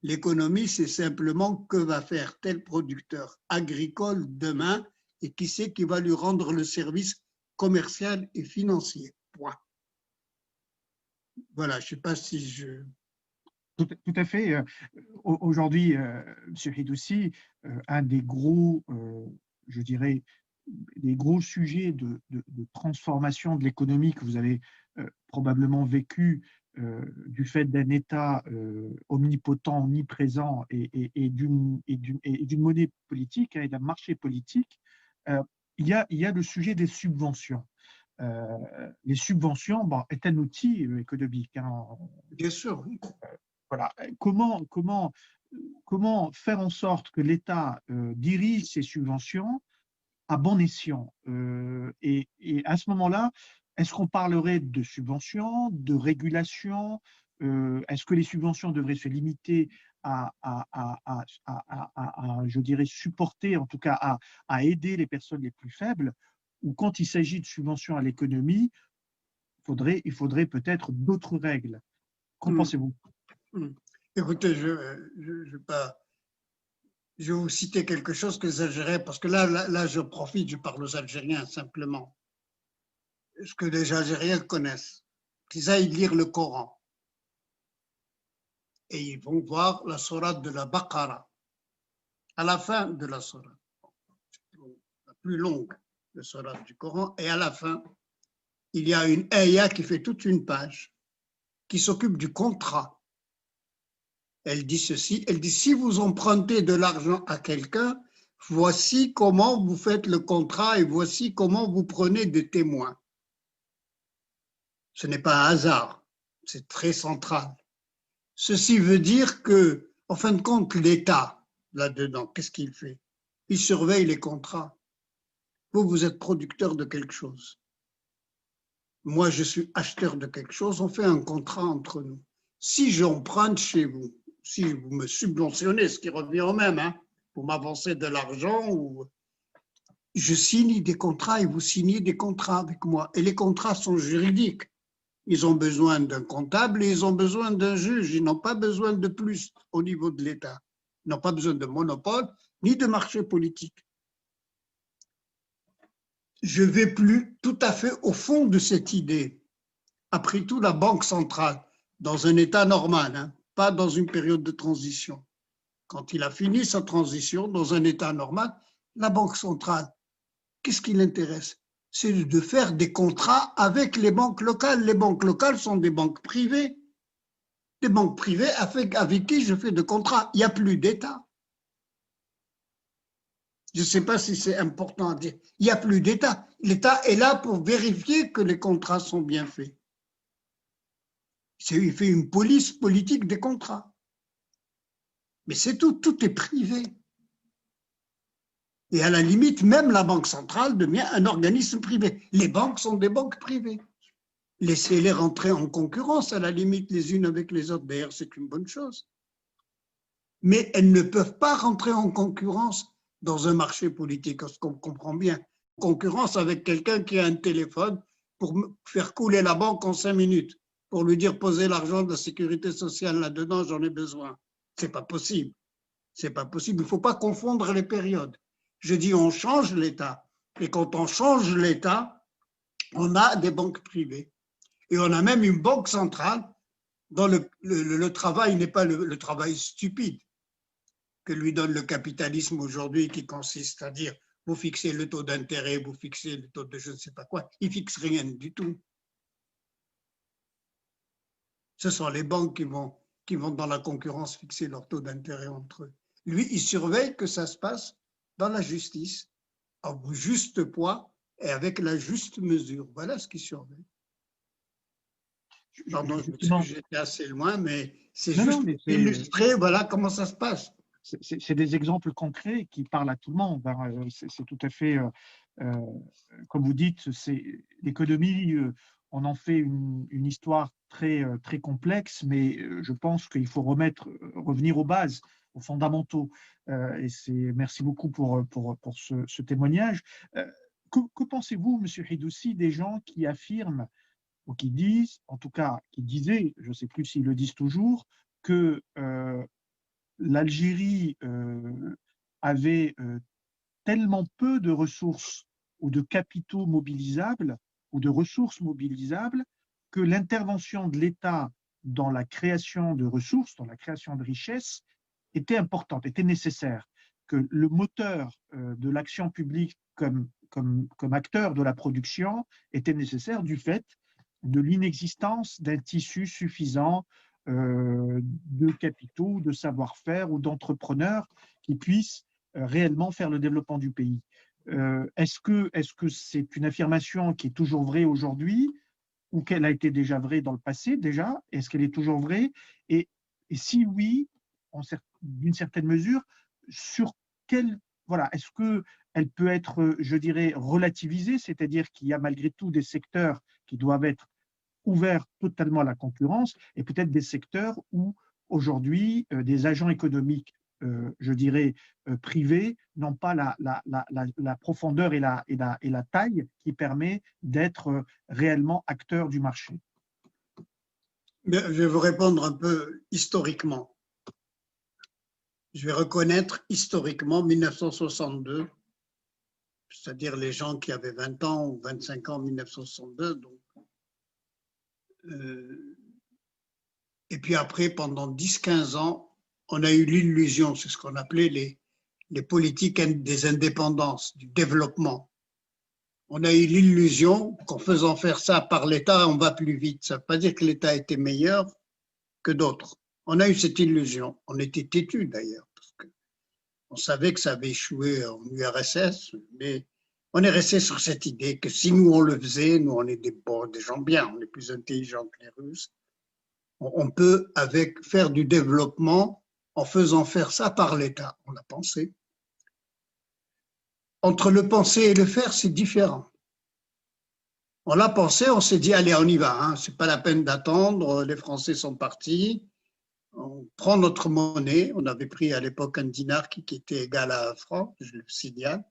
L'économie, c'est simplement que va faire tel producteur agricole demain et qui sait qui va lui rendre le service commercial et financier. Point. Voilà, je ne sais pas si je… Tout à fait. Aujourd'hui, M. Hidoussi, un des gros, je dirais, des gros sujets de transformation de l'économie que vous avez probablement vécu du fait d'un État omnipotent, omniprésent et d'une monnaie politique et d'un marché politique, il y a le sujet des subventions. Les subventions est un outil économique. Hein. Bien sûr. Voilà. Comment faire en sorte que l'État dirige ses subventions à bon escient et à ce moment-là, est-ce qu'on parlerait de subventions, de régulation est-ce que les subventions devraient se limiter à je dirais, supporter, en tout cas à aider les personnes les plus faibles, ou quand il s'agit de subventions à l'économie, il faudrait peut-être d'autres règles. Qu'en pensez-vous? Écoutez, je vais vous citer quelque chose que les Algériens, parce que là, je profite, je parle aux Algériens simplement. Ce que les Algériens connaissent, qu'ils aillent lire le Coran. Et ils vont voir la sourate de la Baqara. À la fin de la sourate, la plus longue de sourate du Coran, et à la fin, il y a une ayah qui fait toute une page, qui s'occupe du contrat. Elle dit ceci, elle dit, si vous empruntez de l'argent à quelqu'un, voici comment vous faites le contrat et voici comment vous prenez des témoins. Ce n'est pas un hasard, c'est très central. Ceci veut dire que, en fin de compte, l'État, là-dedans, qu'est-ce qu'il fait? Il surveille les contrats. Vous êtes producteur de quelque chose. Moi, je suis acheteur de quelque chose, on fait un contrat entre nous. Si j'emprunte chez vous, si vous me subventionnez, ce qui revient au même, hein, pour m'avancer de l'argent, ou je signe des contrats et vous signez des contrats avec moi. Et les contrats sont juridiques. Ils ont besoin d'un comptable et ils ont besoin d'un juge. Ils n'ont pas besoin de plus au niveau de l'État. Ils n'ont pas besoin de monopole ni de marché politique. Je ne vais plus tout à fait au fond de cette idée. Après tout, la Banque centrale, dans un état normal, hein, pas dans une période de transition. Quand il a fini sa transition, dans un état normal, la Banque centrale, qu'est-ce qui l'intéresse? C'est de faire des contrats avec les banques locales. Les banques locales sont des banques privées. Des banques privées avec qui je fais des contrats. Il n'y a plus d'État. Je ne sais pas si c'est important à dire. Il n'y a plus d'État. L'État est là pour vérifier que les contrats sont bien faits. Il fait une police politique des contrats. Mais c'est tout, tout est privé. Et à la limite, même la Banque centrale devient un organisme privé. Les banques sont des banques privées. Laissez-les rentrer en concurrence, à la limite, les unes avec les autres. D'ailleurs, c'est une bonne chose. Mais elles ne peuvent pas rentrer en concurrence dans un marché politique, parce qu'on comprend bien. Concurrence avec quelqu'un qui a un téléphone pour faire couler la banque en 5 minutes, pour lui dire posez l'argent de la sécurité sociale là-dedans, j'en ai besoin. C'est pas possible. C'est pas possible. Il ne faut pas confondre les périodes. Je dis on change l'État. Et quand on change l'État, on a des banques privées. Et on a même une banque centrale dont le travail n'est pas le travail stupide. que lui donne le capitalisme aujourd'hui, qui consiste à dire vous fixez le taux d'intérêt, vous fixez le taux de je ne sais pas quoi, il ne fixe rien du tout. Ce sont les banques qui vont dans la concurrence fixer leur taux d'intérêt entre eux. Lui, il surveille que ça se passe dans la justice, au juste poids et avec la juste mesure. Voilà ce qu'il surveille. Pardon, j'étais assez loin, mais c'est juste pour illustrer voilà comment ça se passe. C'est des exemples concrets qui parlent à tout le monde. C'est tout à fait, comme vous dites, l'économie, on en fait une histoire très, très complexe, mais je pense qu'il faut revenir aux bases, aux fondamentaux. Et merci beaucoup pour ce témoignage. Que pensez-vous, M. Hidoussi, des gens qui affirment ou qui disent, en tout cas qui disaient, je ne sais plus s'ils le disent toujours, que l'Algérie avait tellement peu de ressources ou de capitaux mobilisables ou de ressources mobilisables que l'intervention de l'État dans la création de ressources, dans la création de richesses, était importante, était nécessaire, que le moteur de l'action publique comme acteur de la production était nécessaire du fait de l'inexistence d'un tissu suffisant de capitaux, de savoir-faire ou d'entrepreneurs qui puissent réellement faire le développement du pays. Est-ce que c'est une affirmation qui est toujours vraie aujourd'hui ou qu'elle a été déjà vraie dans le passé déjà? Est-ce qu'elle est toujours vraie? Et si oui, d'une certaine mesure, sur quelle, voilà, est-ce qu'elle peut être, je dirais, relativisée, c'est-à-dire qu'il y a malgré tout des secteurs qui doivent être ouverts totalement à la concurrence et peut-être des secteurs où aujourd'hui des agents économiques, je dirais, privés n'ont pas la profondeur et la taille qui permet d'être réellement acteurs du marché. Je vais vous répondre un peu historiquement. Je vais reconnaître historiquement 1962, c'est-à-dire les gens qui avaient 20 ans ou 25 ans en 1962. Donc, et puis après, pendant 10-15 ans, on a eu l'illusion, c'est ce qu'on appelait les politiques des indépendances, du développement. On a eu l'illusion qu'en faisant faire ça par l'État, on va plus vite. Ça ne veut pas dire que l'État était meilleur que d'autres. On a eu cette illusion. On était têtus d'ailleurs, parce qu'on savait que ça avait échoué en URSS, mais on est resté sur cette idée que si nous on le faisait, nous on est des gens bien, on est plus intelligents que les Russes. On peut faire du développement en faisant faire ça par l'État. On l'a pensé. Entre le penser et le faire, c'est différent. On l'a pensé, on s'est dit, allez, on y va. Hein. Ce n'est pas la peine d'attendre, les Français sont partis. On prend notre monnaie. On avait pris à l'époque un dinar qui était égal à un franc, je le signale.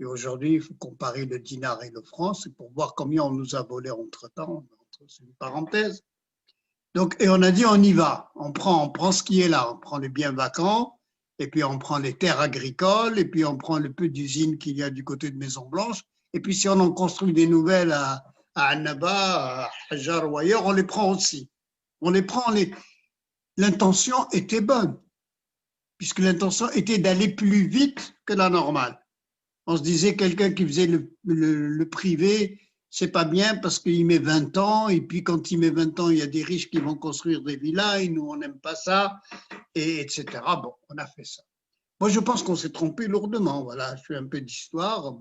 Et aujourd'hui, il faut comparer le dinar et le franc, c'est pour voir combien on nous a volé entre-temps. C'est une parenthèse. Donc, et on a dit, on y va. On prend ce qui est là. On prend les biens vacants, et puis on prend les terres agricoles, et puis on prend le peu d'usines qu'il y a du côté de Maison-Blanche. Et puis si on en construit des nouvelles à Annaba, à Hajar ou ailleurs, on les prend aussi. On les prend. L'intention était bonne, puisque l'intention était d'aller plus vite que la normale. On se disait, quelqu'un qui faisait le privé, c'est pas bien parce qu'il met 20 ans, et puis quand il met 20 ans, il y a des riches qui vont construire des villas, et nous, on n'aime pas ça, et etc. Bon, on a fait ça. Moi, je pense qu'on s'est trompé lourdement. Voilà, je fais un peu d'histoire.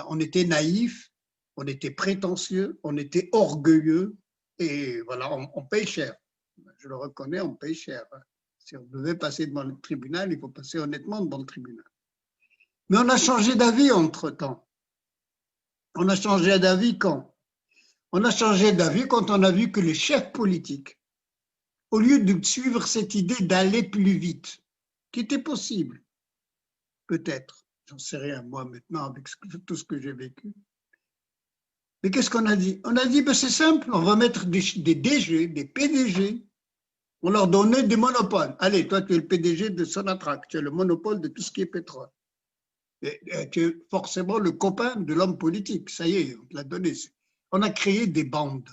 On était naïfs, on était prétentieux, on était orgueilleux, et voilà, on paye cher. Je le reconnais, on paye cher. Si on devait passer devant le tribunal, il faut passer honnêtement devant le tribunal. Mais on a changé d'avis entre-temps. On a changé d'avis quand? On a changé d'avis quand on a vu que les chefs politiques, au lieu de suivre cette idée d'aller plus vite, qui était possible, peut-être, j'en sais rien moi maintenant avec tout ce que j'ai vécu, mais qu'est-ce qu'on a dit? On a dit, ben c'est simple, on va mettre des DG, des PDG, on leur donnait des monopoles. Allez, toi tu es le PDG de Sonatrach, tu as le monopole de tout ce qui est pétrole. Et tu es forcément le copain de l'homme politique, ça y est, on te l'a donné. On a créé des bandes,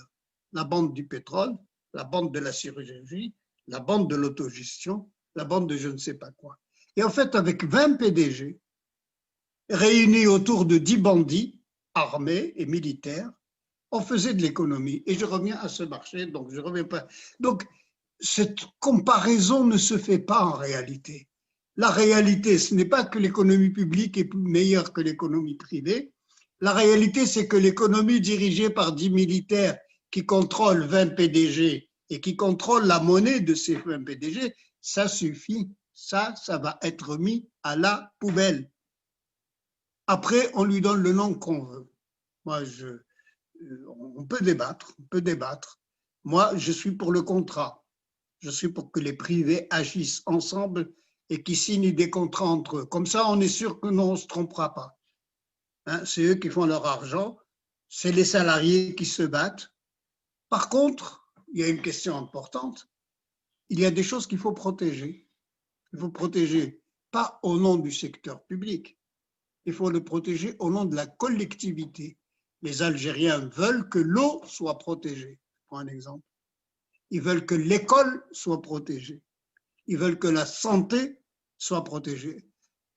la bande du pétrole, la bande de la sidérurgie, la bande de l'autogestion, la bande de je ne sais pas quoi. Et en fait, avec 20 PDG, réunis autour de 10 bandits armés et militaires, on faisait de l'économie. Et je reviens à ce marché, donc je reviens pas. Donc, cette comparaison ne se fait pas en réalité. La réalité, ce n'est pas que l'économie publique est meilleure que l'économie privée. La réalité, c'est que l'économie dirigée par 10 militaires qui contrôlent 20 PDG et qui contrôlent la monnaie de ces 20 PDG, ça suffit. Ça va être mis à la poubelle. Après, on lui donne le nom qu'on veut. Moi, on peut débattre. Moi, je suis pour le contrat. Je suis pour que les privés agissent ensemble et qu'ils signent des contrats entre eux. Comme ça, on est sûr que non, on ne se trompera pas. Hein, c'est eux qui font leur argent, c'est les salariés qui se battent. Par contre, il y a une question importante. Il y a des choses qu'il faut protéger. Il faut protéger, pas au nom du secteur public, il faut le protéger au nom de la collectivité. Les Algériens veulent que l'eau soit protégée. Je prends un exemple. Ils veulent que l'école soit protégée. Ils veulent que la santé soit protégée.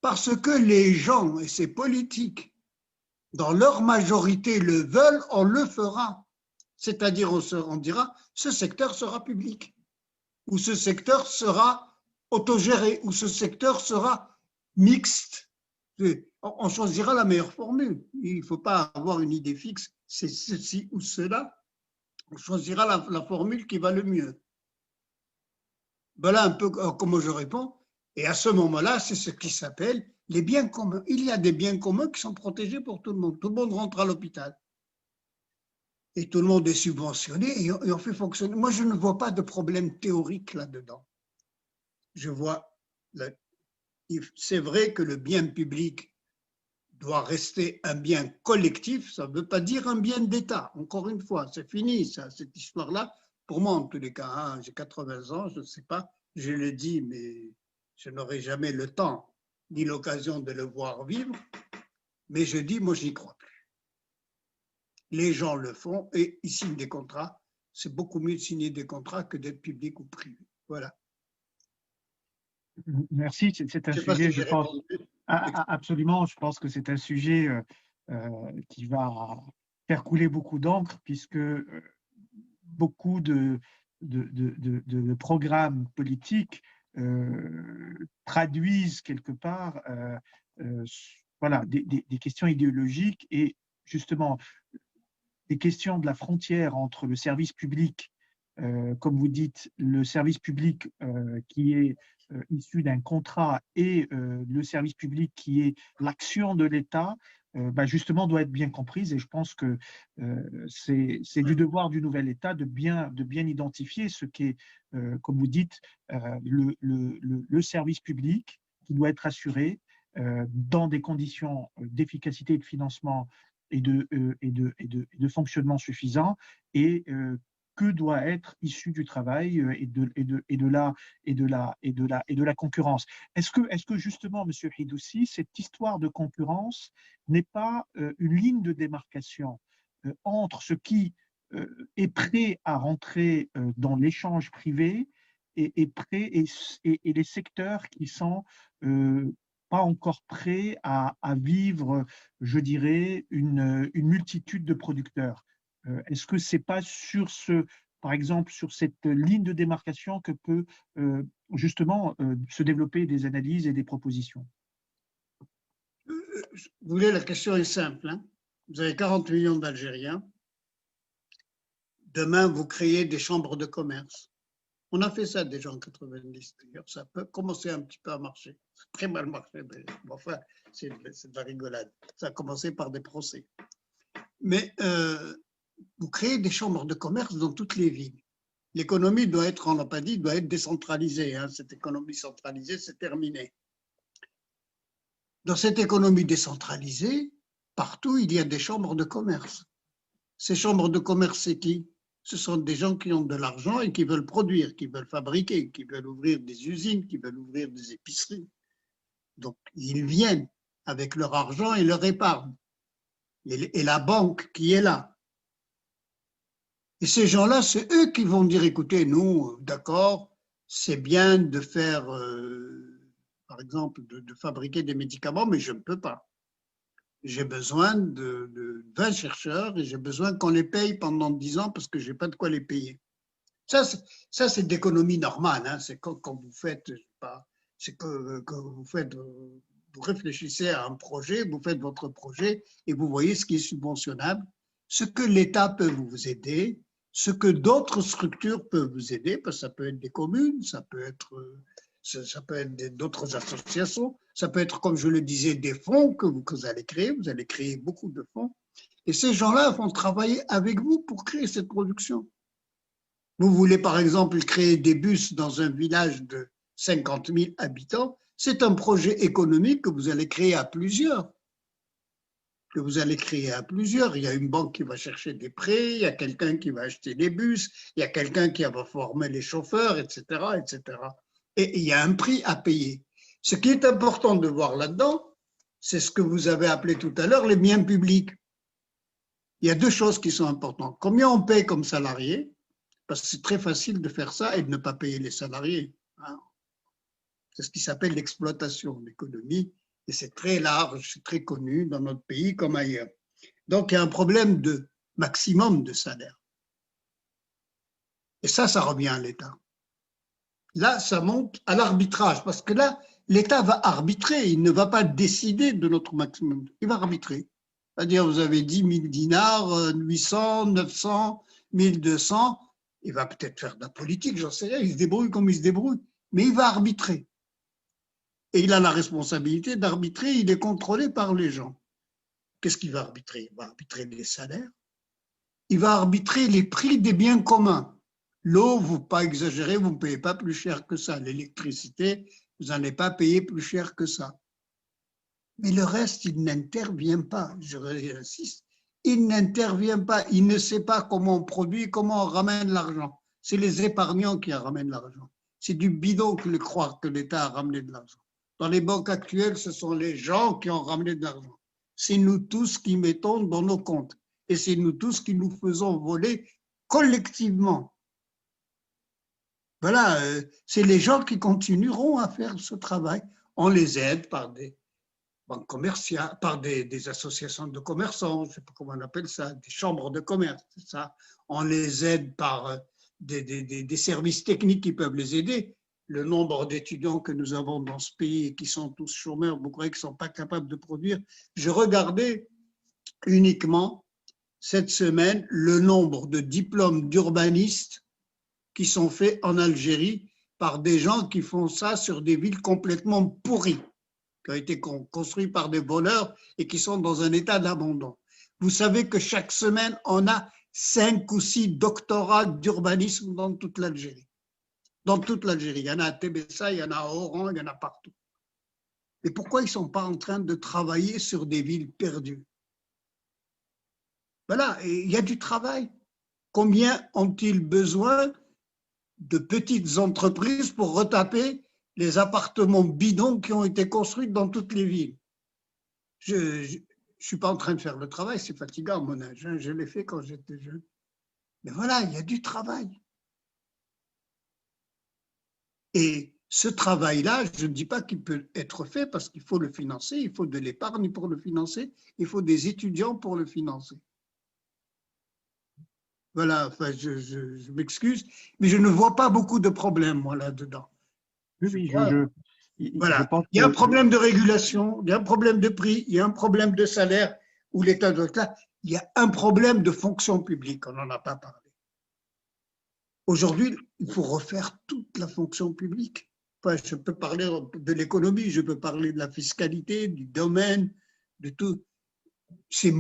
Parce que les gens, et c'est politique, dans leur majorité le veulent, on le fera. C'est-à-dire, on dira, ce secteur sera public, ou ce secteur sera autogéré, ou ce secteur sera mixte. On choisira la meilleure formule. Il ne faut pas avoir une idée fixe, c'est ceci ou cela. On choisira la formule qui va le mieux. Voilà un peu comment je réponds. Et à ce moment-là, c'est ce qui s'appelle les biens communs. Il y a des biens communs qui sont protégés pour tout le monde. Tout le monde rentre à l'hôpital. Et tout le monde est subventionné et on fait fonctionner. Moi, je ne vois pas de problème théorique là-dedans. Je vois, c'est vrai que le bien public doit rester un bien collectif, ça ne veut pas dire un bien d'État. Encore une fois, c'est fini, ça, cette histoire-là. Pour moi, en tous les cas, hein, j'ai 80 ans, je ne sais pas, je le dis, mais je n'aurai jamais le temps ni l'occasion de le voir vivre. Mais je dis, moi, je n'y crois plus. Les gens le font et ils signent des contrats. C'est beaucoup mieux de signer des contrats que d'être public ou privé. Voilà. Merci, c'est un sujet, je pense, absolument, je pense que c'est un sujet qui va faire couler beaucoup d'encre, puisque beaucoup de programmes politiques traduisent quelque part voilà, des questions idéologiques et justement des questions de la frontière entre le service public, comme vous dites, le service public qui est issu d'un contrat et le service public qui est l'action de l'État, justement doit être bien comprise, et je pense que c'est du devoir du nouvel État de bien identifier ce qu'est, comme vous dites, le service public qui doit être assuré dans des conditions d'efficacité et de financement et de fonctionnement suffisant, et que doit être issu du travail et de la concurrence. Est-ce que justement, M. Hidoussi, cette histoire de concurrence n'est pas une ligne de démarcation entre ce qui est prêt à rentrer dans l'échange privé et les secteurs qui sont pas encore prêts à vivre, je dirais, une multitude de producteurs? Est-ce que ce n'est pas par exemple, sur cette ligne de démarcation que peut justement se développer des analyses et des propositions? Vous voulez, la question est simple. Hein, vous avez 40 millions d'Algériens. Demain, vous créez des chambres de commerce. On a fait ça déjà en 90, d'ailleurs. Ça peut commencer un petit peu à marcher. C'est très mal marché, d'ailleurs. Enfin, c'est de la rigolade. Ça a commencé par des procès. Mais vous créez des chambres de commerce dans toutes les villes. L'économie doit être, on l'a pas dit, doit être décentralisée. Hein. Cette économie centralisée, c'est terminé. Dans cette économie décentralisée, partout, il y a des chambres de commerce. Ces chambres de commerce, c'est qui? Ce sont des gens qui ont de l'argent et qui veulent produire, qui veulent fabriquer, qui veulent ouvrir des usines, qui veulent ouvrir des épiceries. Donc, ils viennent avec leur argent et leur épargne. Et la banque qui est là. Et ces gens-là, c'est eux qui vont dire, écoutez, nous, d'accord, c'est bien de faire, par exemple, de fabriquer des médicaments, mais je ne peux pas. J'ai besoin de 20 chercheurs et j'ai besoin qu'on les paye pendant 10 ans parce que je n'ai pas de quoi les payer. Ça, c'est d'économie normale. Hein. C'est quand vous faites, c'est que vous faites, vous réfléchissez à un projet, vous faites votre projet et vous voyez ce qui est subventionnable, ce que l'État peut vous aider, ce que d'autres structures peuvent vous aider, parce que ça peut être des communes, ça peut être d'autres associations, ça peut être, comme je le disais, des fonds que vous allez créer beaucoup de fonds. Et ces gens-là vont travailler avec vous pour créer cette production. Vous voulez par exemple créer des bus dans un village de 50 000 habitants, c'est un projet économique que vous allez créer à plusieurs. Il y a une banque qui va chercher des prêts, il y a quelqu'un qui va acheter des bus, il y a quelqu'un qui va former les chauffeurs, etc., etc. Et il y a un prix à payer. Ce qui est important de voir là-dedans, c'est ce que vous avez appelé tout à l'heure les biens publics. Il y a deux choses qui sont importantes. Combien on paye comme salarié? Parce que c'est très facile de faire ça et de ne pas payer les salariés. Hein. C'est ce qui s'appelle l'exploitation, l'économie, et c'est très large, c'est très connu dans notre pays comme ailleurs. Donc, il y a un problème de maximum de salaire. Et ça revient à l'État. Là, ça monte à l'arbitrage, parce que là, l'État va arbitrer, il ne va pas décider de notre maximum, il va arbitrer. C'est-à-dire, vous avez 10 000 dinars, 800, 900, 1200, il va peut-être faire de la politique, j'en sais rien, il se débrouille comme il se débrouille, mais il va arbitrer. Et il a la responsabilité d'arbitrer, il est contrôlé par les gens. Qu'est-ce qu'il va arbitrer? Il va arbitrer les salaires, il va arbitrer les prix des biens communs. L'eau, vous ne pas exagérer, vous ne payez pas plus cher que ça. L'électricité, vous n'allez pas payer plus cher que ça. Mais le reste, il n'intervient pas, j'insiste. Il n'intervient pas, il ne sait pas comment on produit, comment on ramène l'argent. C'est les épargnants qui ramènent l'argent. C'est du bidon que de croire que l'État a ramené de l'argent. Dans les banques actuelles, ce sont les gens qui ont ramené de l'argent. C'est nous tous qui mettons dans nos comptes. Et c'est nous tous qui nous faisons voler collectivement. Voilà, c'est les gens qui continueront à faire ce travail. On les aide par des banques commerciales, par des associations de commerçants, je ne sais pas comment on appelle ça, des chambres de commerce, c'est ça. On les aide par des services techniques qui peuvent les aider. Le nombre d'étudiants que nous avons dans ce pays et qui sont tous chômeurs, vous croyez qu'ils ne sont pas capables de produire? Je regardais uniquement cette semaine le nombre de diplômes d'urbanistes qui sont faits en Algérie par des gens qui font ça sur des villes complètement pourries, qui ont été construites par des voleurs et qui sont dans un état d'abandon. Vous savez que chaque semaine, on a 5 ou 6 doctorats d'urbanisme dans toute l'Algérie. Dans toute l'Algérie. Il y en a à Tébessa, il y en a à Oran, il y en a partout. Et pourquoi ils ne sont pas en train de travailler sur des villes perdues? Voilà, et il y a du travail. Combien ont-ils besoin de petites entreprises pour retaper les appartements bidons qui ont été construits dans toutes les villes? Je ne suis pas en train de faire le travail, c'est fatigant à mon âge, hein, je l'ai fait quand j'étais jeune. Mais voilà, il y a du travail. Et ce travail-là, je ne dis pas qu'il peut être fait parce qu'il faut le financer, il faut de l'épargne pour le financer, il faut des étudiants pour le financer. Voilà, enfin, je m'excuse, mais je ne vois pas beaucoup de problèmes, moi, là-dedans. Oui, voilà. je pense il y a un problème de régulation, il y a un problème de prix, il y a un problème de salaire où l'État doit être là. Il y a un problème de fonction publique, on n'en a pas parlé. Aujourd'hui, il faut refaire toute la fonction publique. Enfin, je peux parler de l'économie, je peux parler de la fiscalité, du domaine, de tout. C'est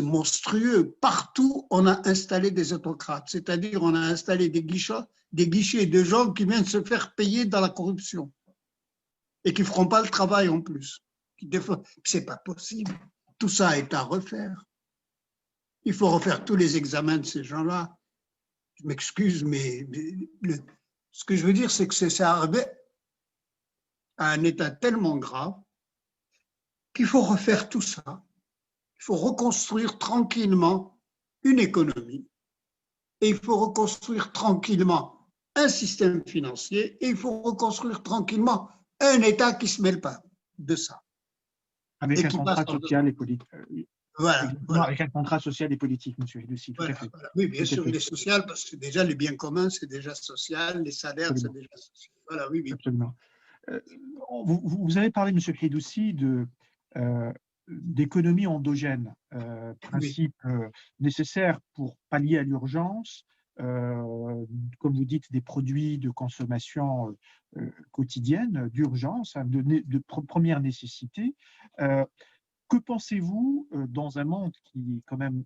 monstrueux. Partout, on a installé des autocrates, c'est-à-dire on a installé des guichets de gens qui viennent se faire payer dans la corruption et qui ne feront pas le travail en plus. Ce n'est pas possible. Tout ça est à refaire. Il faut refaire tous les examens de ces gens-là. Je m'excuse, mais ce que je veux dire, c'est que c'est arrivé à un état tellement grave qu'il faut refaire tout ça. Il faut reconstruire tranquillement une économie et il faut reconstruire tranquillement un système financier et il faut reconstruire tranquillement un État qui ne se mêle pas de ça. Avec Et un qui contrat passe en social et politique. Voilà, Exactement, voilà. avec un contrat social et politique, monsieur Edouci, tout à Voilà, fait. voilà. Oui, bien Tout à sûr, fait. il est social parce que déjà les biens communs, c'est déjà social, les salaires, c'est Absolument. déjà social. Voilà, oui, oui. Absolument. Vous avez parlé, monsieur Edouci, d'économie endogène, Oui. principe nécessaire pour pallier à l'urgence, comme vous dites, des produits de consommation quotidienne, d'urgence, hein, de première nécessité. Que pensez-vous dans un monde qui est quand même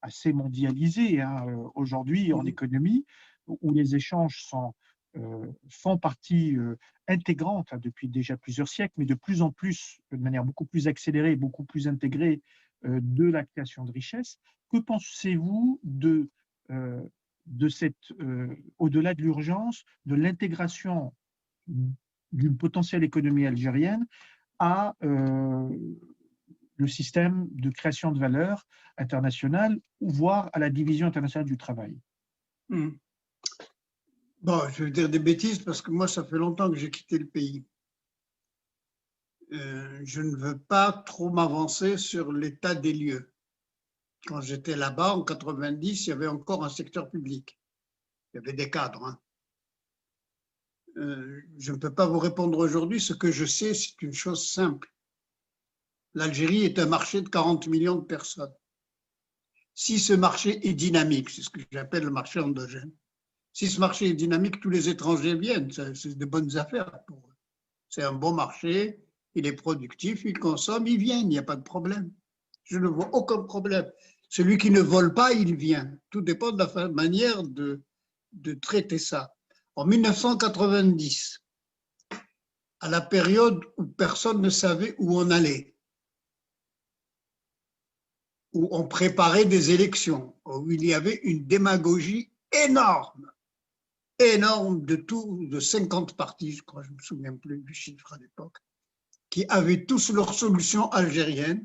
assez mondialisé, hein, aujourd'hui en économie, où les échanges font partie intégrante, hein, depuis déjà plusieurs siècles, mais de plus en plus, de manière beaucoup plus accélérée, beaucoup plus intégrée, de la création de richesses. Que pensez-vous de cette, au-delà de l'urgence, de l'intégration d'une potentielle économie algérienne à le système de création de valeur internationale, voire à la division internationale du travail? Bon, je vais dire des bêtises parce que moi, ça fait longtemps que j'ai quitté le pays. Je ne veux pas trop m'avancer sur l'état des lieux. Quand j'étais là-bas, en 90, il y avait encore un secteur public. Il y avait des cadres. Hein. Je ne peux pas vous répondre aujourd'hui. Ce que je sais, c'est une chose simple. L'Algérie est un marché de 40 millions de personnes. Si ce marché est dynamique, c'est ce que j'appelle le marché endogène, si ce marché est dynamique, tous les étrangers viennent, c'est de bonnes affaires pour eux. C'est un bon marché, il est productif, ils consomment, ils viennent, il n'y a pas de problème. Je ne vois aucun problème. Celui qui ne vole pas, il vient. Tout dépend de la manière de traiter ça. En 1990, à la période où personne ne savait où on allait, où on préparait des élections, où il y avait une démagogie énorme, énorme de 50 partis, je crois, je ne me souviens plus du chiffre à l'époque, qui avaient tous leurs solutions algériennes.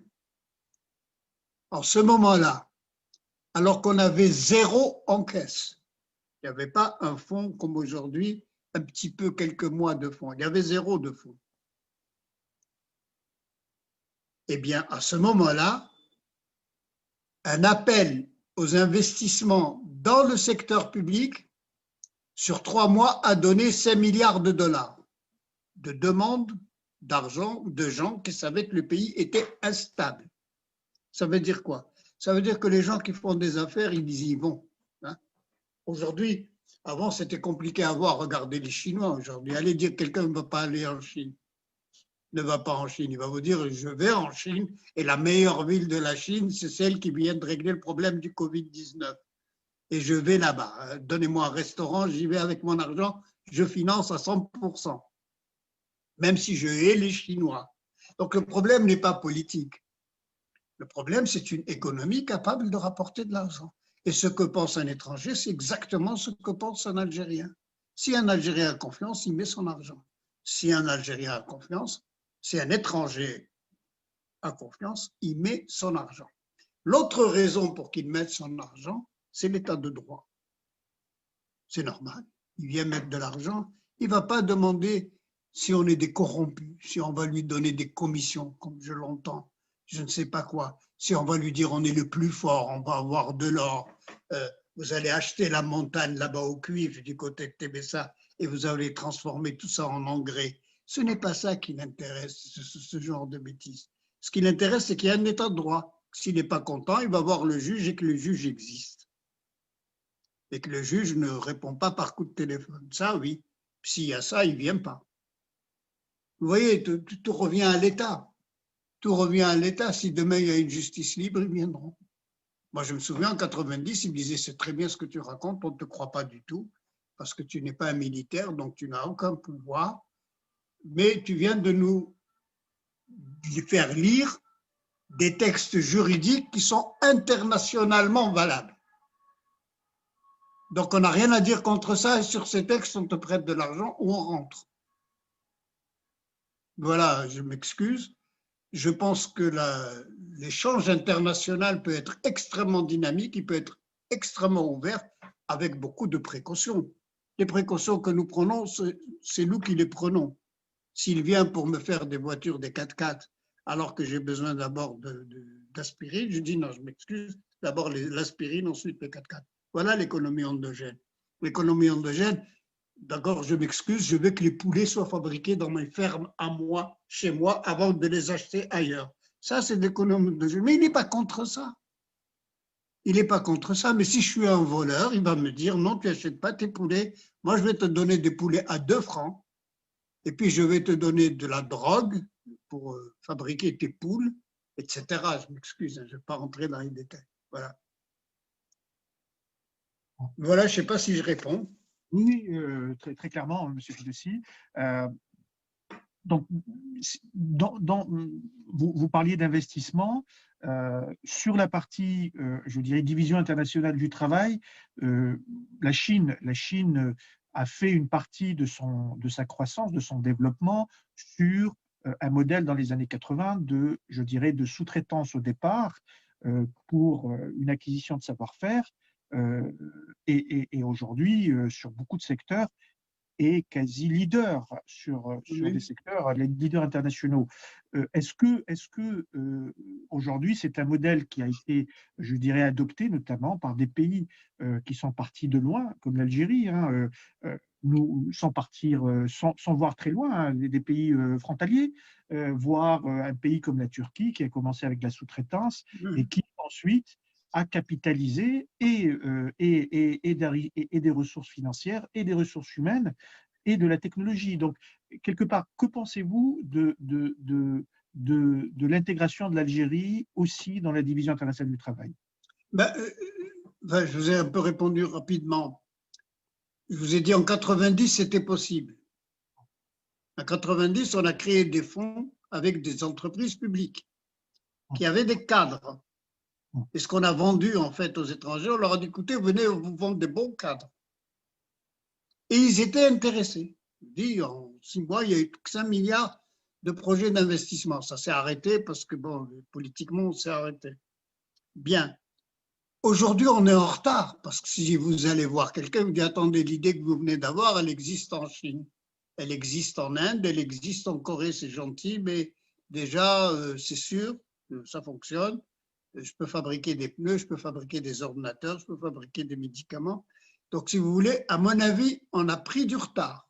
En ce moment-là, alors qu'on avait zéro en caisse, il n'y avait pas un fonds comme aujourd'hui, un petit peu quelques mois de fonds, il y avait zéro de fonds. Eh bien, à ce moment-là, un appel aux investissements dans le secteur public sur 3 mois a donné 5 milliards de dollars de demandes d'argent de gens qui savaient que le pays était instable. Ça veut dire quoi? Ça veut dire que les gens qui font des affaires, ils y vont. Hein. Aujourd'hui, avant, c'était compliqué à voir. Regardez les Chinois aujourd'hui. Allez dire que quelqu'un ne va pas aller en Chine. Ne va pas en Chine. Il va vous dire, je vais en Chine et la meilleure ville de la Chine, c'est celle qui vient de régler le problème du Covid-19. Et je vais là-bas. Donnez-moi un restaurant, j'y vais avec mon argent, je finance à 100%. Même si je hais les Chinois. Donc le problème n'est pas politique. Le problème, c'est une économie capable de rapporter de l'argent. Et ce que pense un étranger, c'est exactement ce que pense un Algérien. Si un Algérien a confiance, il met son argent. Si un Algérien a confiance, si un étranger a confiance, il met son argent. L'autre raison pour qu'il mette son argent, c'est l'état de droit. C'est normal. Il vient mettre de l'argent, il ne va pas demander si on est des corrompus, si on va lui donner des commissions, comme je l'entends, je ne sais pas quoi, si on va lui dire on est le plus fort, on va avoir de l'or, vous allez acheter la montagne là-bas au cuivre du côté de Tébessa et vous allez transformer tout ça en engrais. Ce n'est pas ça qui l'intéresse, ce genre de bêtises. Ce qui l'intéresse, c'est qu'il y a un état de droit. S'il n'est pas content, il va voir le juge et que le juge existe. Et que le juge ne répond pas par coup de téléphone. Ça, oui. S'il y a ça, il ne vient pas. Vous voyez, tout revient à l'État. Tout revient à l'État. Si demain il y a une justice libre, ils viendront. Moi, je me souviens, en 90, ils me disaient, c'est très bien ce que tu racontes, on ne te croit pas du tout, parce que tu n'es pas un militaire, donc tu n'as aucun pouvoir, mais tu viens de nous faire lire des textes juridiques qui sont internationalement valables. Donc, on n'a rien à dire contre ça, et sur ces textes, on te prête de l'argent ou on rentre. Voilà, je m'excuse. Je pense que l'échange international peut être extrêmement dynamique, il peut être extrêmement ouvert avec beaucoup de précautions. Les précautions que nous prenons, c'est nous qui les prenons. S'il vient pour me faire des voitures, des 4x4, alors que j'ai besoin d'abord d'aspirine, je dis non, je m'excuse, d'abord l'aspirine, ensuite les 4x4. Voilà l'économie endogène. L'économie endogène, d'abord, je m'excuse, je veux que les poulets soient fabriqués dans mes fermes à moi, chez moi, avant de les acheter ailleurs. Ça, c'est l'économie endogène. Mais il n'est pas contre ça. Il n'est pas contre ça, mais si je suis un voleur, il va me dire non, tu n'achètes pas tes poulets. Moi, je vais te donner des poulets à 2 francs et puis je vais te donner de la drogue pour fabriquer tes poules, etc. Je m'excuse, je ne vais pas rentrer dans les détails. Voilà. Voilà, je ne sais pas si je réponds. Oui, très, très clairement, M. Fidessi. Donc, vous parliez d'investissement. Sur la partie, je dirais, division internationale du travail, la Chine a fait une partie de sa croissance, de son développement sur un modèle dans les années 80 je dirais, de sous-traitance au départ pour une acquisition de savoir-faire. Et aujourd'hui, sur beaucoup de secteurs, est quasi leader sur des secteurs, les leaders internationaux. Est-ce que aujourd'hui, c'est un modèle qui a été, je dirais, adopté notamment par des pays qui sont partis de loin, comme l'Algérie, hein, nous, sans partir, sans voir très loin, hein, des pays frontaliers, voire un pays comme la Turquie qui a commencé avec la sous-traitance et qui ensuite à capitaliser et des ressources financières et des ressources humaines et de la technologie. Donc, quelque part, que pensez-vous de l'intégration de l'Algérie aussi dans la division internationale du travail? Je vous ai un peu répondu rapidement. Je vous ai dit en 90, c'était possible. En 90, on a créé des fonds avec des entreprises publiques qui avaient des cadres. Et ce qu'on a vendu en fait aux étrangers, on leur a dit écoutez, venez vous vendre des bons cadres. Et ils étaient intéressés. Je dis, en 6 mois, il y a eu 5 milliards de projets d'investissement. Ça s'est arrêté parce que, bon, politiquement, on s'est arrêté. Bien. Aujourd'hui, on est en retard parce que si vous allez voir quelqu'un, vous dites attendez, l'idée que vous venez d'avoir, elle existe en Chine, elle existe en Inde, elle existe en Corée, c'est gentil, mais déjà, c'est sûr, ça fonctionne. Je peux fabriquer des pneus, je peux fabriquer des ordinateurs, je peux fabriquer des médicaments. Donc, si vous voulez, à mon avis, on a pris du retard.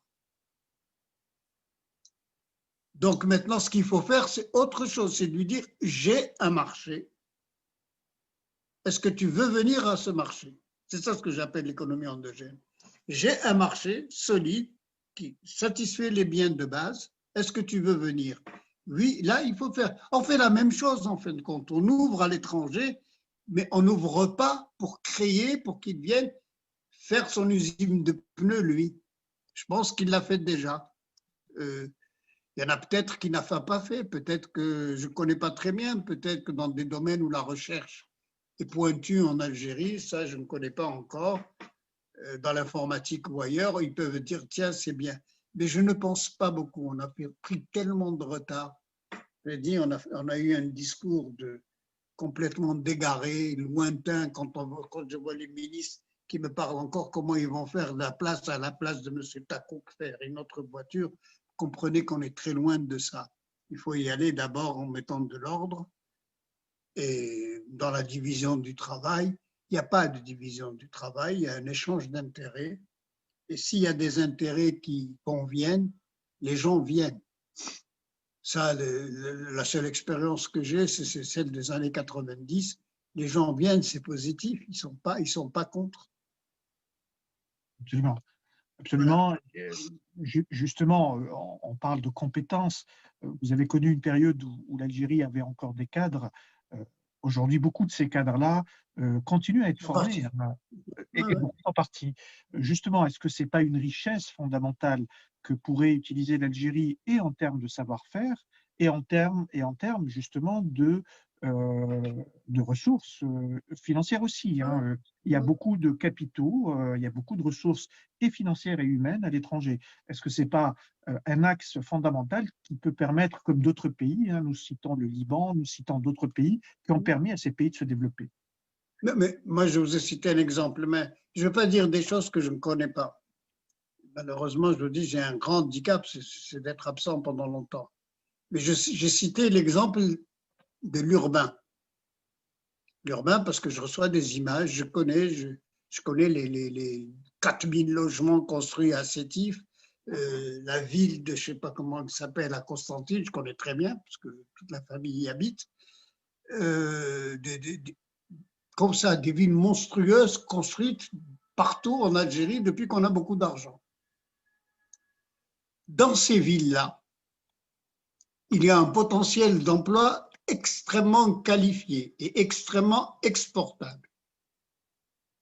Donc, maintenant, ce qu'il faut faire, c'est autre chose, c'est de lui dire, j'ai un marché. Est-ce que tu veux venir à ce marché? C'est ça ce que j'appelle l'économie endogène. J'ai un marché solide qui satisfait les biens de base. Est-ce que tu veux venir? Oui, là, il faut faire. On fait la même chose, en fin de compte. On ouvre à l'étranger, mais on n'ouvre pas pour créer, pour qu'il vienne faire son usine de pneus, lui. Je pense qu'il l'a fait déjà. Il y en a peut-être qui n'a pas fait, peut-être que je ne connais pas très bien, peut-être que dans des domaines où la recherche est pointue en Algérie, ça je ne connais pas encore, dans l'informatique ou ailleurs, ils peuvent dire tiens, c'est bien. Mais je ne pense pas beaucoup, on a pris tellement de retard. J'ai dit, on a eu un discours complètement dégaré, lointain, quand je vois les ministres qui me parlent encore comment ils vont faire la place à la place de M. Takouk faire une autre voiture. Comprenez qu'on est très loin de ça. Il faut y aller d'abord en mettant de l'ordre. Et dans la division du travail, il n'y a pas de division du travail, il y a un échange d'intérêts. Et s'il y a des intérêts qui conviennent, les gens viennent. Ça, la seule expérience que j'ai, c'est celle des années 90. Les gens viennent, c'est positif, ils sont pas contre. Absolument. Absolument. Justement, on parle de compétences. Vous avez connu une période où l'Algérie avait encore des cadres. Aujourd'hui, beaucoup de ces cadres-là continuent à être formés, et beaucoup en partie. Justement, est-ce que ce n'est pas une richesse fondamentale que pourrait utiliser l'Algérie et en termes de savoir-faire et en termes justement de ressources financières aussi, hein. Il y a beaucoup de capitaux, il y a beaucoup de ressources et financières et humaines à l'étranger. Est-ce que ce n'est pas un axe fondamental qui peut permettre, comme d'autres pays, hein, nous citons le Liban, nous citons d'autres pays, qui ont permis à ces pays de se développer? Mais moi, je vous ai cité un exemple, mais je ne veux pas dire des choses que je ne connais pas. Malheureusement, je vous dis, j'ai un grand handicap, c'est d'être absent pendant longtemps. Mais j'ai cité l'exemple de l'urbain. L'urbain, parce que je reçois des images, je connais les 4000 logements construits à Sétif, la ville de, je ne sais pas comment elle s'appelle, à Constantine, je connais très bien, parce que toute la famille y habite. Comme ça, des villes monstrueuses construites partout en Algérie depuis qu'on a beaucoup d'argent. Dans ces villes-là, il y a un potentiel d'emploi extrêmement qualifié et extrêmement exportable,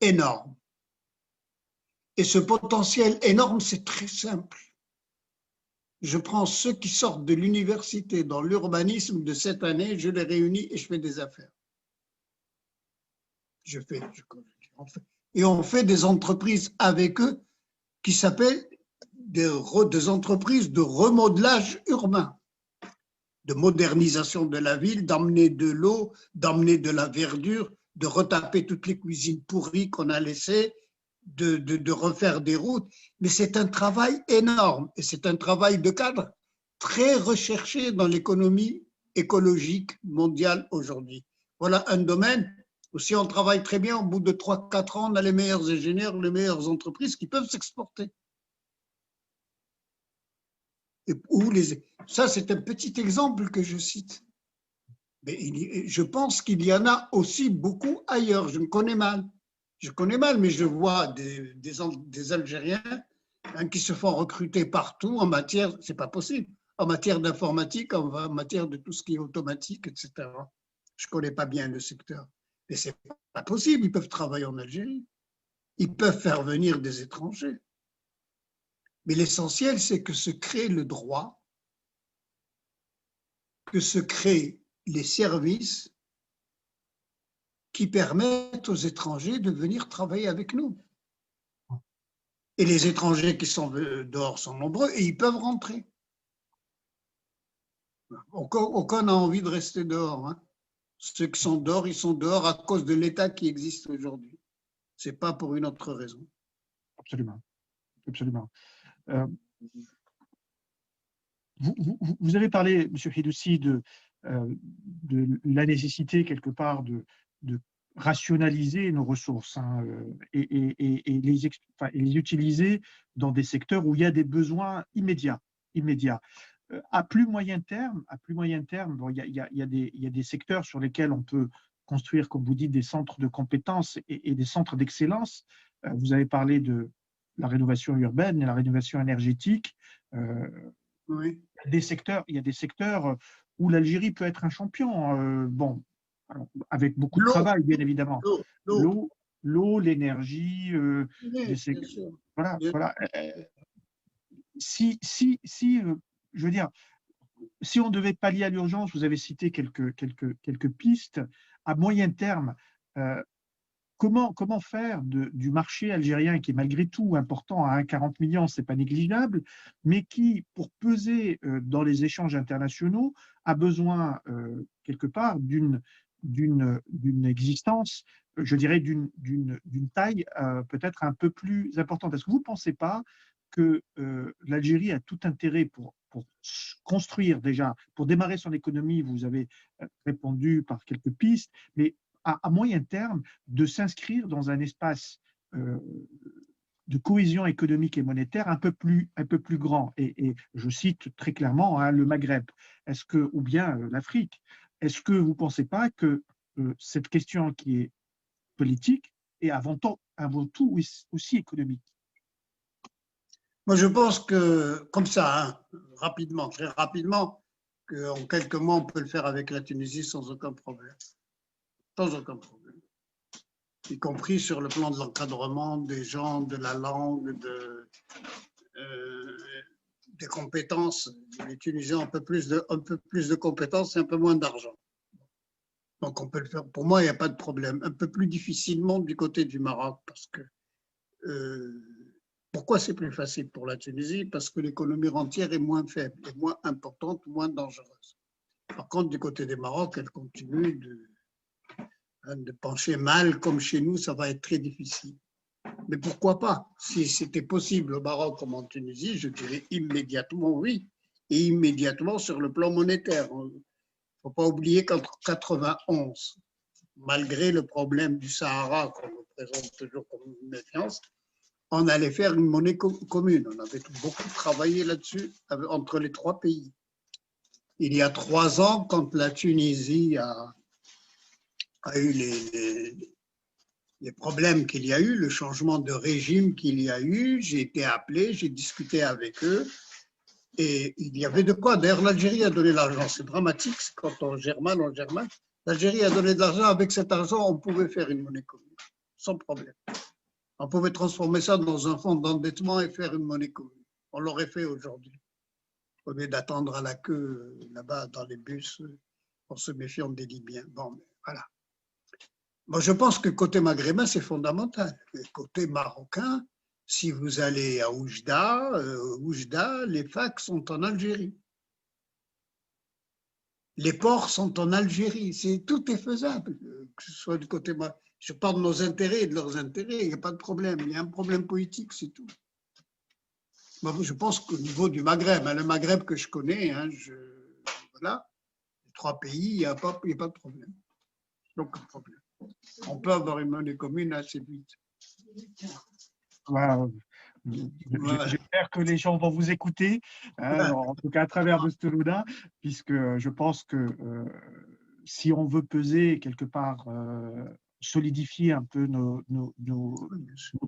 énorme. Et ce potentiel énorme, c'est très simple. Je prends ceux qui sortent de l'université dans l'urbanisme de cette année, je les réunis et je fais des affaires. Et on fait des entreprises avec eux qui s'appellent des entreprises de remodelage urbain, de modernisation de la ville, d'emmener de l'eau, d'emmener de la verdure, de retaper toutes les cuisines pourries qu'on a laissées, de refaire des routes. Mais c'est un travail énorme et c'est un travail de cadre très recherché dans l'économie écologique mondiale aujourd'hui. Voilà un domaine où si on travaille très bien, au bout de 3-4 ans, on a les meilleurs ingénieurs, les meilleures entreprises qui peuvent s'exporter. Ça, c'est un petit exemple que je cite. Mais je pense qu'il y en a aussi beaucoup ailleurs. Je connais mal, mais je vois des Algériens qui se font recruter partout en matière, c'est pas possible, en matière d'informatique, en matière de tout ce qui est automatique, etc. Je connais pas bien le secteur, mais c'est pas possible. Ils peuvent travailler en Algérie, ils peuvent faire venir des étrangers. Mais l'essentiel, c'est que se crée le droit, que se créent les services qui permettent aux étrangers de venir travailler avec nous. Et les étrangers qui sont dehors sont nombreux et ils peuvent rentrer. Aucun n'a envie de rester dehors. Hein. Ceux qui sont dehors, ils sont dehors à cause de l'État qui existe aujourd'hui. Ce n'est pas pour une autre raison. Absolument. Absolument. Vous avez parlé, M. Hidoussi, de la nécessité, quelque part, de rationaliser nos ressources hein, et les utiliser dans des secteurs où il y a des besoins immédiats. À plus moyen terme, bon, il y a des secteurs sur lesquels on peut construire, comme vous dites, des centres de compétences et des centres d'excellence. Vous avez parlé de la rénovation urbaine et la rénovation énergétique. Oui. Il y a des secteurs où l'Algérie peut être un champion. Bon, alors, avec beaucoup de travail, bien évidemment. L'eau, l'énergie, voilà. Si je veux dire, si on devait pallier à l'urgence, vous avez cité quelques pistes. À moyen terme, comment faire du marché algérien, qui est malgré tout important à 1,40 million, ce n'est pas négligeable, mais qui, pour peser dans les échanges internationaux, a besoin quelque part d'une existence, je dirais d'une taille peut-être un peu plus importante. Est-ce que vous ne pensez pas que l'Algérie a tout intérêt pour construire déjà, pour démarrer son économie, vous avez répondu par quelques pistes, mais à moyen terme, de s'inscrire dans un espace de cohésion économique et monétaire un peu plus grand. Et je cite très clairement hein, le Maghreb, ou bien l'Afrique. Est-ce que vous ne pensez pas que cette question qui est politique est avant tout aussi économique? Moi, je pense que, comme ça, hein, rapidement, très rapidement, qu'en quelques mois, on peut le faire avec la Tunisie sans aucun problème. Sans aucun problème. Y compris sur le plan de l'encadrement des gens, de la langue, des compétences. Les Tunisiens ont un peu plus de compétences et un peu moins d'argent. Donc, on peut le faire. Pour moi, il n'y a pas de problème. Un peu plus difficilement du côté du Maroc, parce que pourquoi c'est plus facile pour la Tunisie? Parce que l'économie rentière est moins faible, est moins importante, moins dangereuse. Par contre, du côté des Maroc, elle continue de pencher mal comme chez nous, ça va être très difficile. Mais pourquoi pas? Si c'était possible au Maroc comme en Tunisie, je dirais immédiatement oui, et immédiatement sur le plan monétaire. Il ne faut pas oublier qu'entre 91, malgré le problème du Sahara qu'on nous présente toujours comme une méfiance, on allait faire une monnaie commune. On avait beaucoup travaillé là-dessus entre les trois pays. Il y a 3 ans, quand la Tunisie a eu les problèmes qu'il y a eu, le changement de régime qu'il y a eu, j'ai été appelé, j'ai discuté avec eux et il y avait de quoi. D'ailleurs, l'Algérie a donné l'argent. C'est dramatique, quand on gère mal, on gère mal. L'Algérie a donné de l'argent. Avec cet argent, on pouvait faire une monnaie commune, sans problème. On pouvait transformer ça dans un fonds d'endettement et faire une monnaie commune. On l'aurait fait aujourd'hui, au lieu d'attendre à la queue là-bas dans les bus en se méfiant des Libyens. Bon, voilà. Moi, je pense que côté maghrébin, c'est fondamental. Côté marocain, si vous allez à Oujda, les facs sont en Algérie. Les ports sont en Algérie. Tout est faisable, que ce soit du côté. Je parle de nos intérêts et de leurs intérêts, il n'y a pas de problème. Il y a un problème politique, c'est tout. Moi, je pense qu'au niveau du Maghreb, le Maghreb que je connais, voilà, les 3 pays, il n'y a pas de problème. Aucun problème. On peut avoir une monnaie commune assez vite. Voilà. J'espère que les gens vont vous écouter, en tout cas à travers Bostourouda, puisque je pense que si on veut peser quelque part, solidifier un peu nos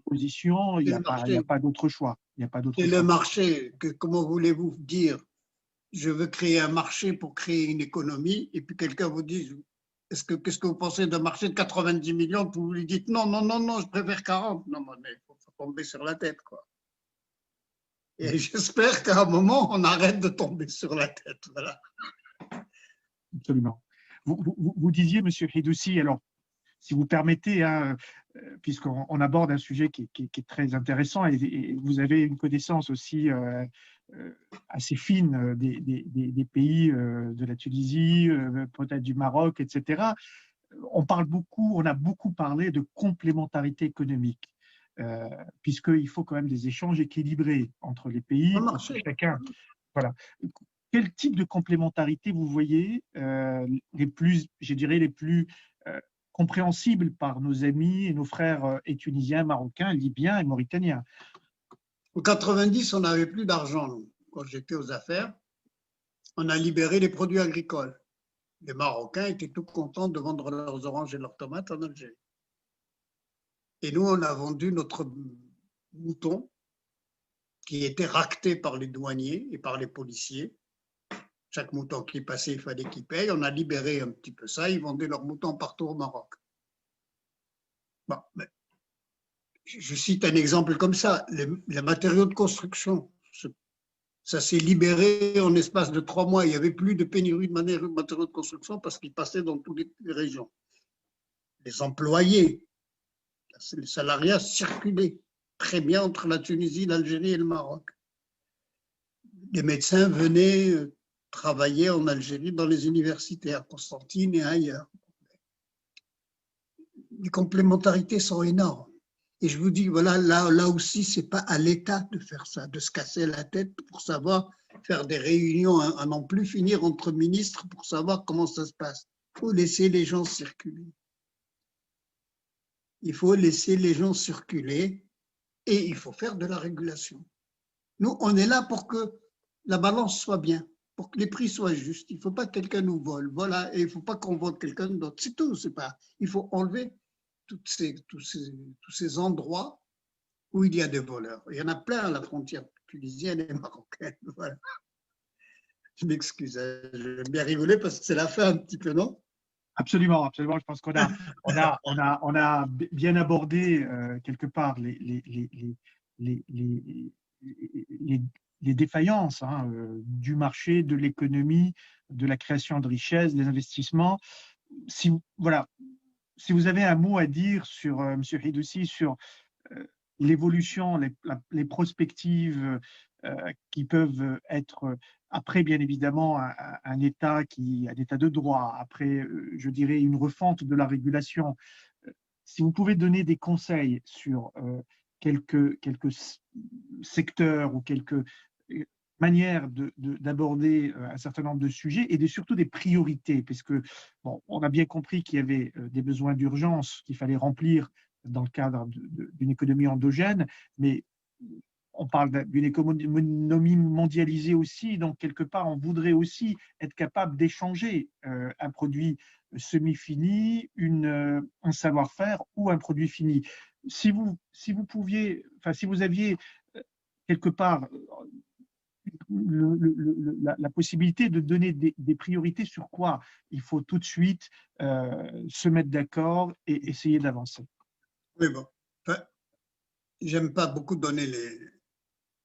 positions, il n'y a pas d'autre choix. Et le marché, comment voulez-vous dire, je veux créer un marché pour créer une économie, et puis quelqu'un vous dit, qu'est-ce que vous pensez d'un marché de 90 millions, vous lui dites non, je préfère 40. Non, mais il faut tomber sur la tête, quoi. Et j'espère qu'à un moment, on arrête de tomber sur la tête. Voilà. Absolument. Vous disiez, Monsieur Hidoussi, alors, si vous permettez, hein, puisqu'on aborde un sujet qui est très intéressant, et vous avez une connaissance aussi assez fine des pays de la Tunisie, peut-être du Maroc, etc. On a beaucoup parlé de complémentarité économique, puisqu'il faut quand même des échanges équilibrés entre les pays pour que chacun. Voilà. Quel type de complémentarité vous voyez les plus compréhensibles par nos amis et nos frères tunisiens, marocains, libyens et mauritaniens? En 90, on n'avait plus d'argent, quand j'étais aux affaires. On a libéré les produits agricoles. Les Marocains étaient tout contents de vendre leurs oranges et leurs tomates en Algérie. Et nous, on a vendu notre mouton qui était raqueté par les douaniers et par les policiers. Chaque mouton qui passait, il fallait qu'ils payent. On a libéré un petit peu ça. Ils vendaient leurs moutons partout au Maroc. Bon, mais je cite un exemple comme ça. Les matériaux de construction, ça s'est libéré en espace de 3 mois. Il n'y avait plus de pénurie de matériaux de construction parce qu'ils passaient dans toutes les régions. Les employés, les salariats circulaient très bien entre la Tunisie, l'Algérie et le Maroc. Les médecins venaient travailler en Algérie dans les universités, à Constantine et ailleurs. Les complémentarités sont énormes. Et je vous dis, voilà, là aussi, ce n'est pas à l'État de faire ça, de se casser la tête pour savoir faire des réunions à n'en plus finir entre ministres pour savoir comment ça se passe. Il faut laisser les gens circuler. Il faut laisser les gens circuler et il faut faire de la régulation. Nous, on est là pour que la balance soit bien, pour que les prix soient justes. Il ne faut pas que quelqu'un nous vole. Voilà, et il ne faut pas qu'on vole quelqu'un d'autre. C'est tout. Il faut enlever tous ces endroits où il y a des voleurs. Il y en a plein à la frontière tunisienne et marocaine. Voilà. Je m'excuse, je vais bien rigoler parce que c'est la fin un petit peu, non? Absolument, absolument. Je pense qu'on a bien abordé quelque part les défaillances du marché, de l'économie, de la création de richesses, des investissements. Voilà, si vous avez un mot à dire sur Monsieur Hidoussi, sur l'évolution, les perspectives qui peuvent être, après bien évidemment un État de droit, après je dirais une refonte de la régulation. Si vous pouvez donner des conseils sur quelques secteurs ou quelques manière d'aborder un certain nombre de sujets et surtout des priorités, puisque bon, on a bien compris qu'il y avait des besoins d'urgence qu'il fallait remplir dans le cadre d'une économie endogène, mais on parle d'une économie mondialisée aussi, donc quelque part on voudrait aussi être capable d'échanger un produit semi-fini, un savoir-faire ou un produit fini. Si vous pouviez, enfin si vous aviez quelque part la possibilité de donner des priorités sur quoi il faut tout de suite se mettre d'accord et essayer d'avancer. Oui, bon. Enfin, j'aime pas beaucoup donner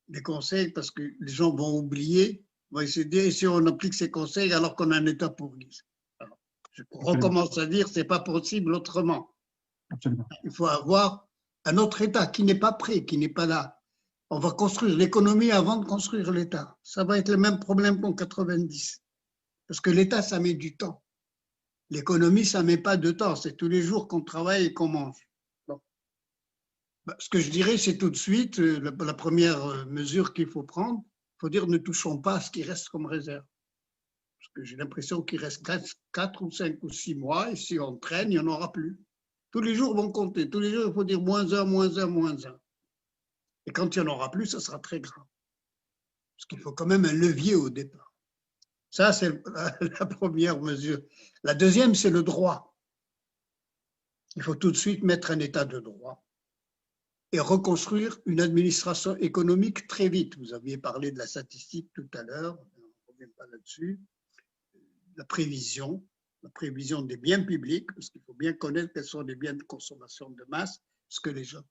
les conseils parce que les gens vont oublier, vont essayer de dire, et si on applique ces conseils alors qu'on a un État pourri. Je recommence à dire, c'est pas possible autrement. Absolument. Il faut avoir un autre État qui n'est pas prêt, qui n'est pas là. On va construire l'économie avant de construire l'État. Ça va être le même problème qu'en 90. Parce que l'État, ça met du temps. L'économie, ça ne met pas de temps. C'est tous les jours qu'on travaille et qu'on mange. Bon. Ce que je dirais, c'est tout de suite, la première mesure qu'il faut prendre, il faut dire ne touchons pas à ce qui reste comme réserve. Parce que j'ai l'impression qu'il reste 4 ou 5 ou 6 mois, et si on traîne, il n'y en aura plus. Tous les jours vont compter. Tous les jours, il faut dire -1, -1, -1. Et quand il n'y en aura plus, ça sera très grave. Parce qu'il faut quand même un levier au départ. Ça, c'est la première mesure. La deuxième, c'est le droit. Il faut tout de suite mettre un état de droit et reconstruire une administration économique très vite. Vous aviez parlé de la statistique tout à l'heure, on ne revient pas là-dessus. La prévision des biens publics, parce qu'il faut bien connaître quels sont les biens de consommation de masse, ce que les gens...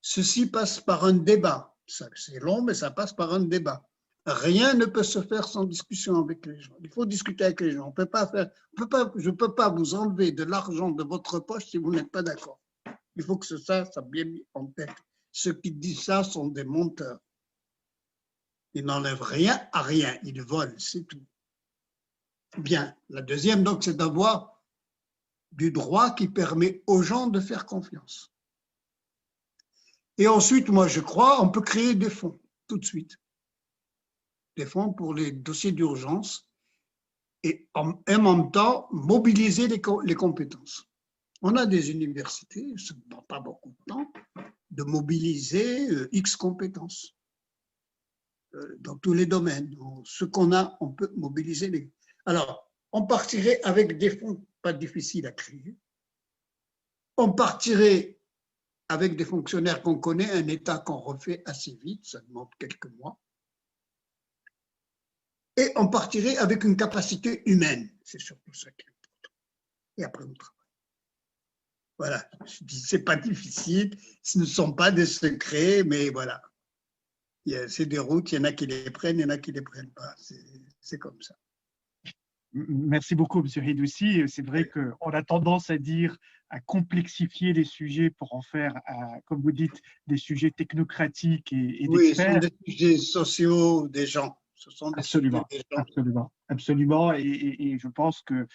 Ceci passe par un débat. C'est long, mais ça passe par un débat. Rien ne peut se faire sans discussion avec les gens. Il faut discuter avec les gens. Je ne peux pas vous enlever de l'argent de votre poche si vous n'êtes pas d'accord. Il faut que ça soit bien mis en tête. Ceux qui disent ça sont des menteurs. Ils n'enlèvent rien à rien. Ils volent, c'est tout. Bien. La deuxième, donc, c'est d'avoir du droit qui permet aux gens de faire confiance. Et ensuite, moi, je crois, on peut créer des fonds tout de suite. Des fonds pour les dossiers d'urgence et en même temps, mobiliser les compétences. On a des universités, ça ne prend pas beaucoup de temps, de mobiliser X compétences dans tous les domaines. Ce qu'on a, on peut mobiliser les... Alors, on partirait avec des fonds pas difficiles à créer. On partirait avec des fonctionnaires qu'on connaît, un État qu'on refait assez vite, ça demande quelques mois. Et on partirait avec une capacité humaine, c'est surtout ça qui est important. Et après, on travaille. Voilà, je dis, c'est pas difficile, ce ne sont pas des secrets, mais voilà. C'est des routes, il y en a qui les prennent, il y en a qui ne les prennent pas, c'est comme ça. Merci beaucoup, M. Ridoussi. C'est vrai qu'on a tendance à complexifier les sujets pour en faire, comme vous dites, des sujets technocratiques et oui, d'experts. ce sont des sujets sociaux des gens. Ce sont des absolument, sujets des gens. Absolument. Et je pense que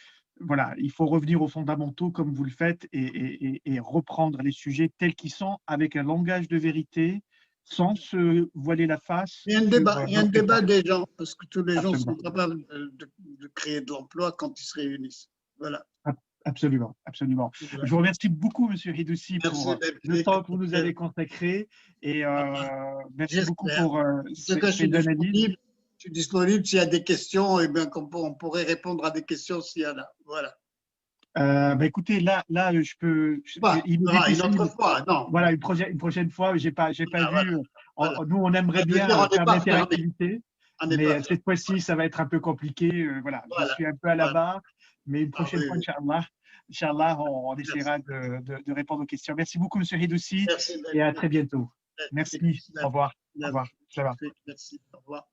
voilà, il faut revenir aux fondamentaux comme vous le faites et reprendre les sujets tels qu'ils sont avec un langage de vérité, sans se voiler la face. Il y a un débat des gens, parce que tous les gens sont capables de créer de l'emploi quand ils se réunissent. Voilà. Absolument. Voilà. Je vous remercie beaucoup, M. Ridoussi, pour le temps que vous nous avez consacré. Et merci beaucoup pour cette analyse. Je suis disponible s'il y a des questions, et bien on pourrait répondre à des questions s'il y en a. Voilà. Écoutez, là, je peux. Une autre fois, non. Voilà, une prochaine fois. J'ai pas vu. Voilà. Nous, on aimerait bien faire de l'interactivité, mais cette fois-ci, ça va être un peu compliqué. Voilà, je suis un peu à la barre, mais une prochaine fois, Inch'Allah, on essaiera de répondre aux questions. Merci beaucoup, M. Ridoussi, et à très bientôt. Merci. Au revoir. Au revoir. Merci. Au revoir.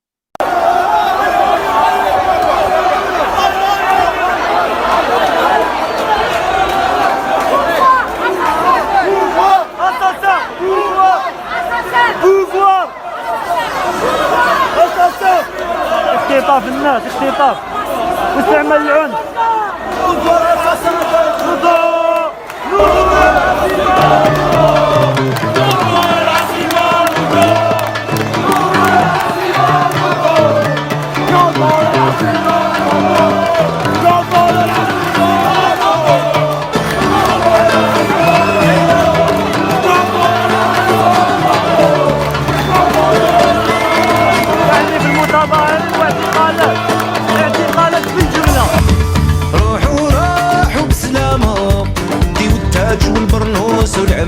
Pouvoir اختطاف الناس اختطاف واستعمال العنف نضال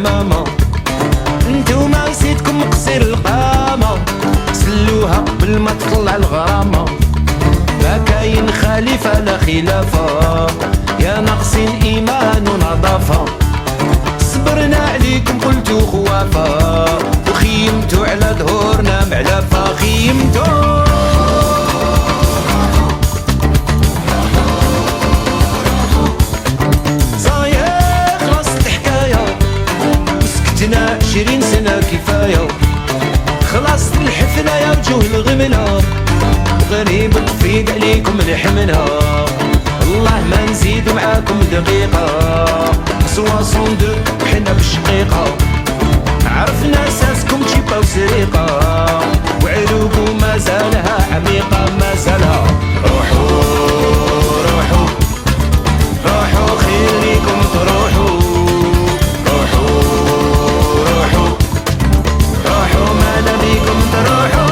ماما. انتوما نسيتكم قصير القامة، سلوها قبل ما تطلع الغرامة. ما كاين خليفة لا خلافة، يا ناقصين إيمان ونظافة. صبرنا عليكم قلتو خوافة، وخيمتو على ظهورنا معلفة. خيمتو صايا خلصت الحكاية، وسكتنا 20 سنة كفاية. خلصت الحفلة يا وجوه الغملة، غريب طفيق عليكم الحملة. والله ما نزيدو معاكم دقيقة، 62 وحنا بالشقيقة. عرفنا ساسكم جيبة وسريقة، وعروقو ما زالها عميقة ما زالها. روحو روحو روحو خير ليكم تروحو. روحو روحو روحو مالا بيكم تروحو.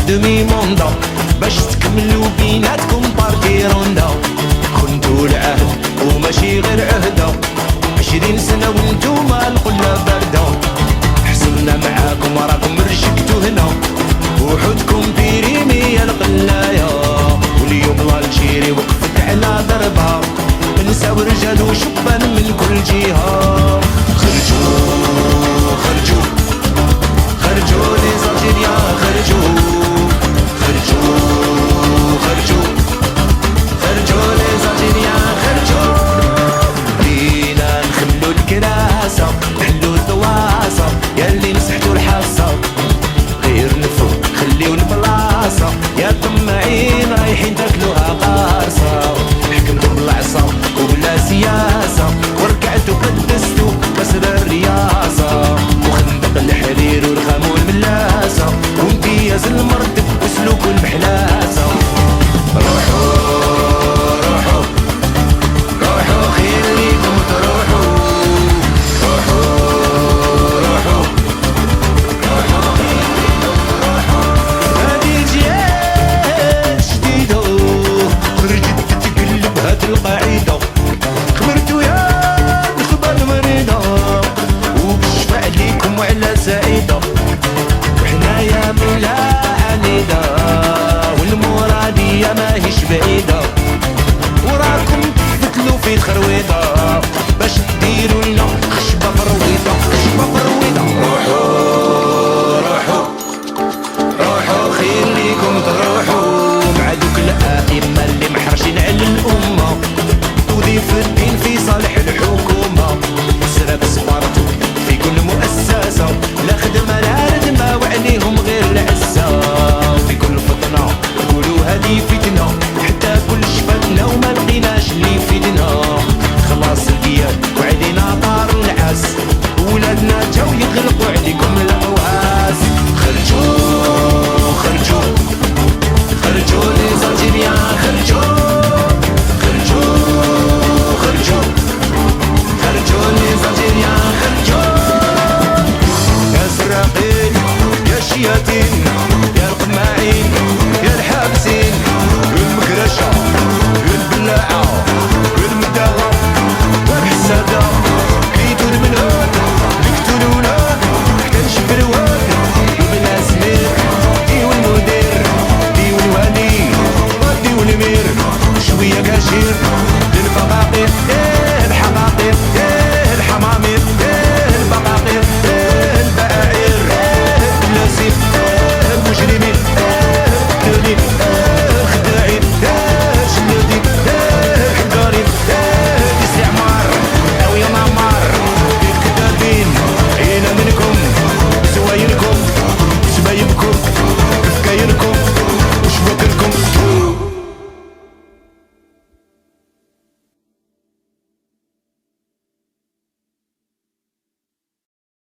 دمي موندا باش تكملوا بيناتكم بارتي روندا. كنتو العهد وماشي غير عهدة، 20 سنة وانتوما القلة باردة. حصلنا معاكم راكم رشقتو هنا، وحدكم بيريمي يا القلاية. واليوم الجيري وقفت على ضربها، نساو رجال وشبان من كل جهة.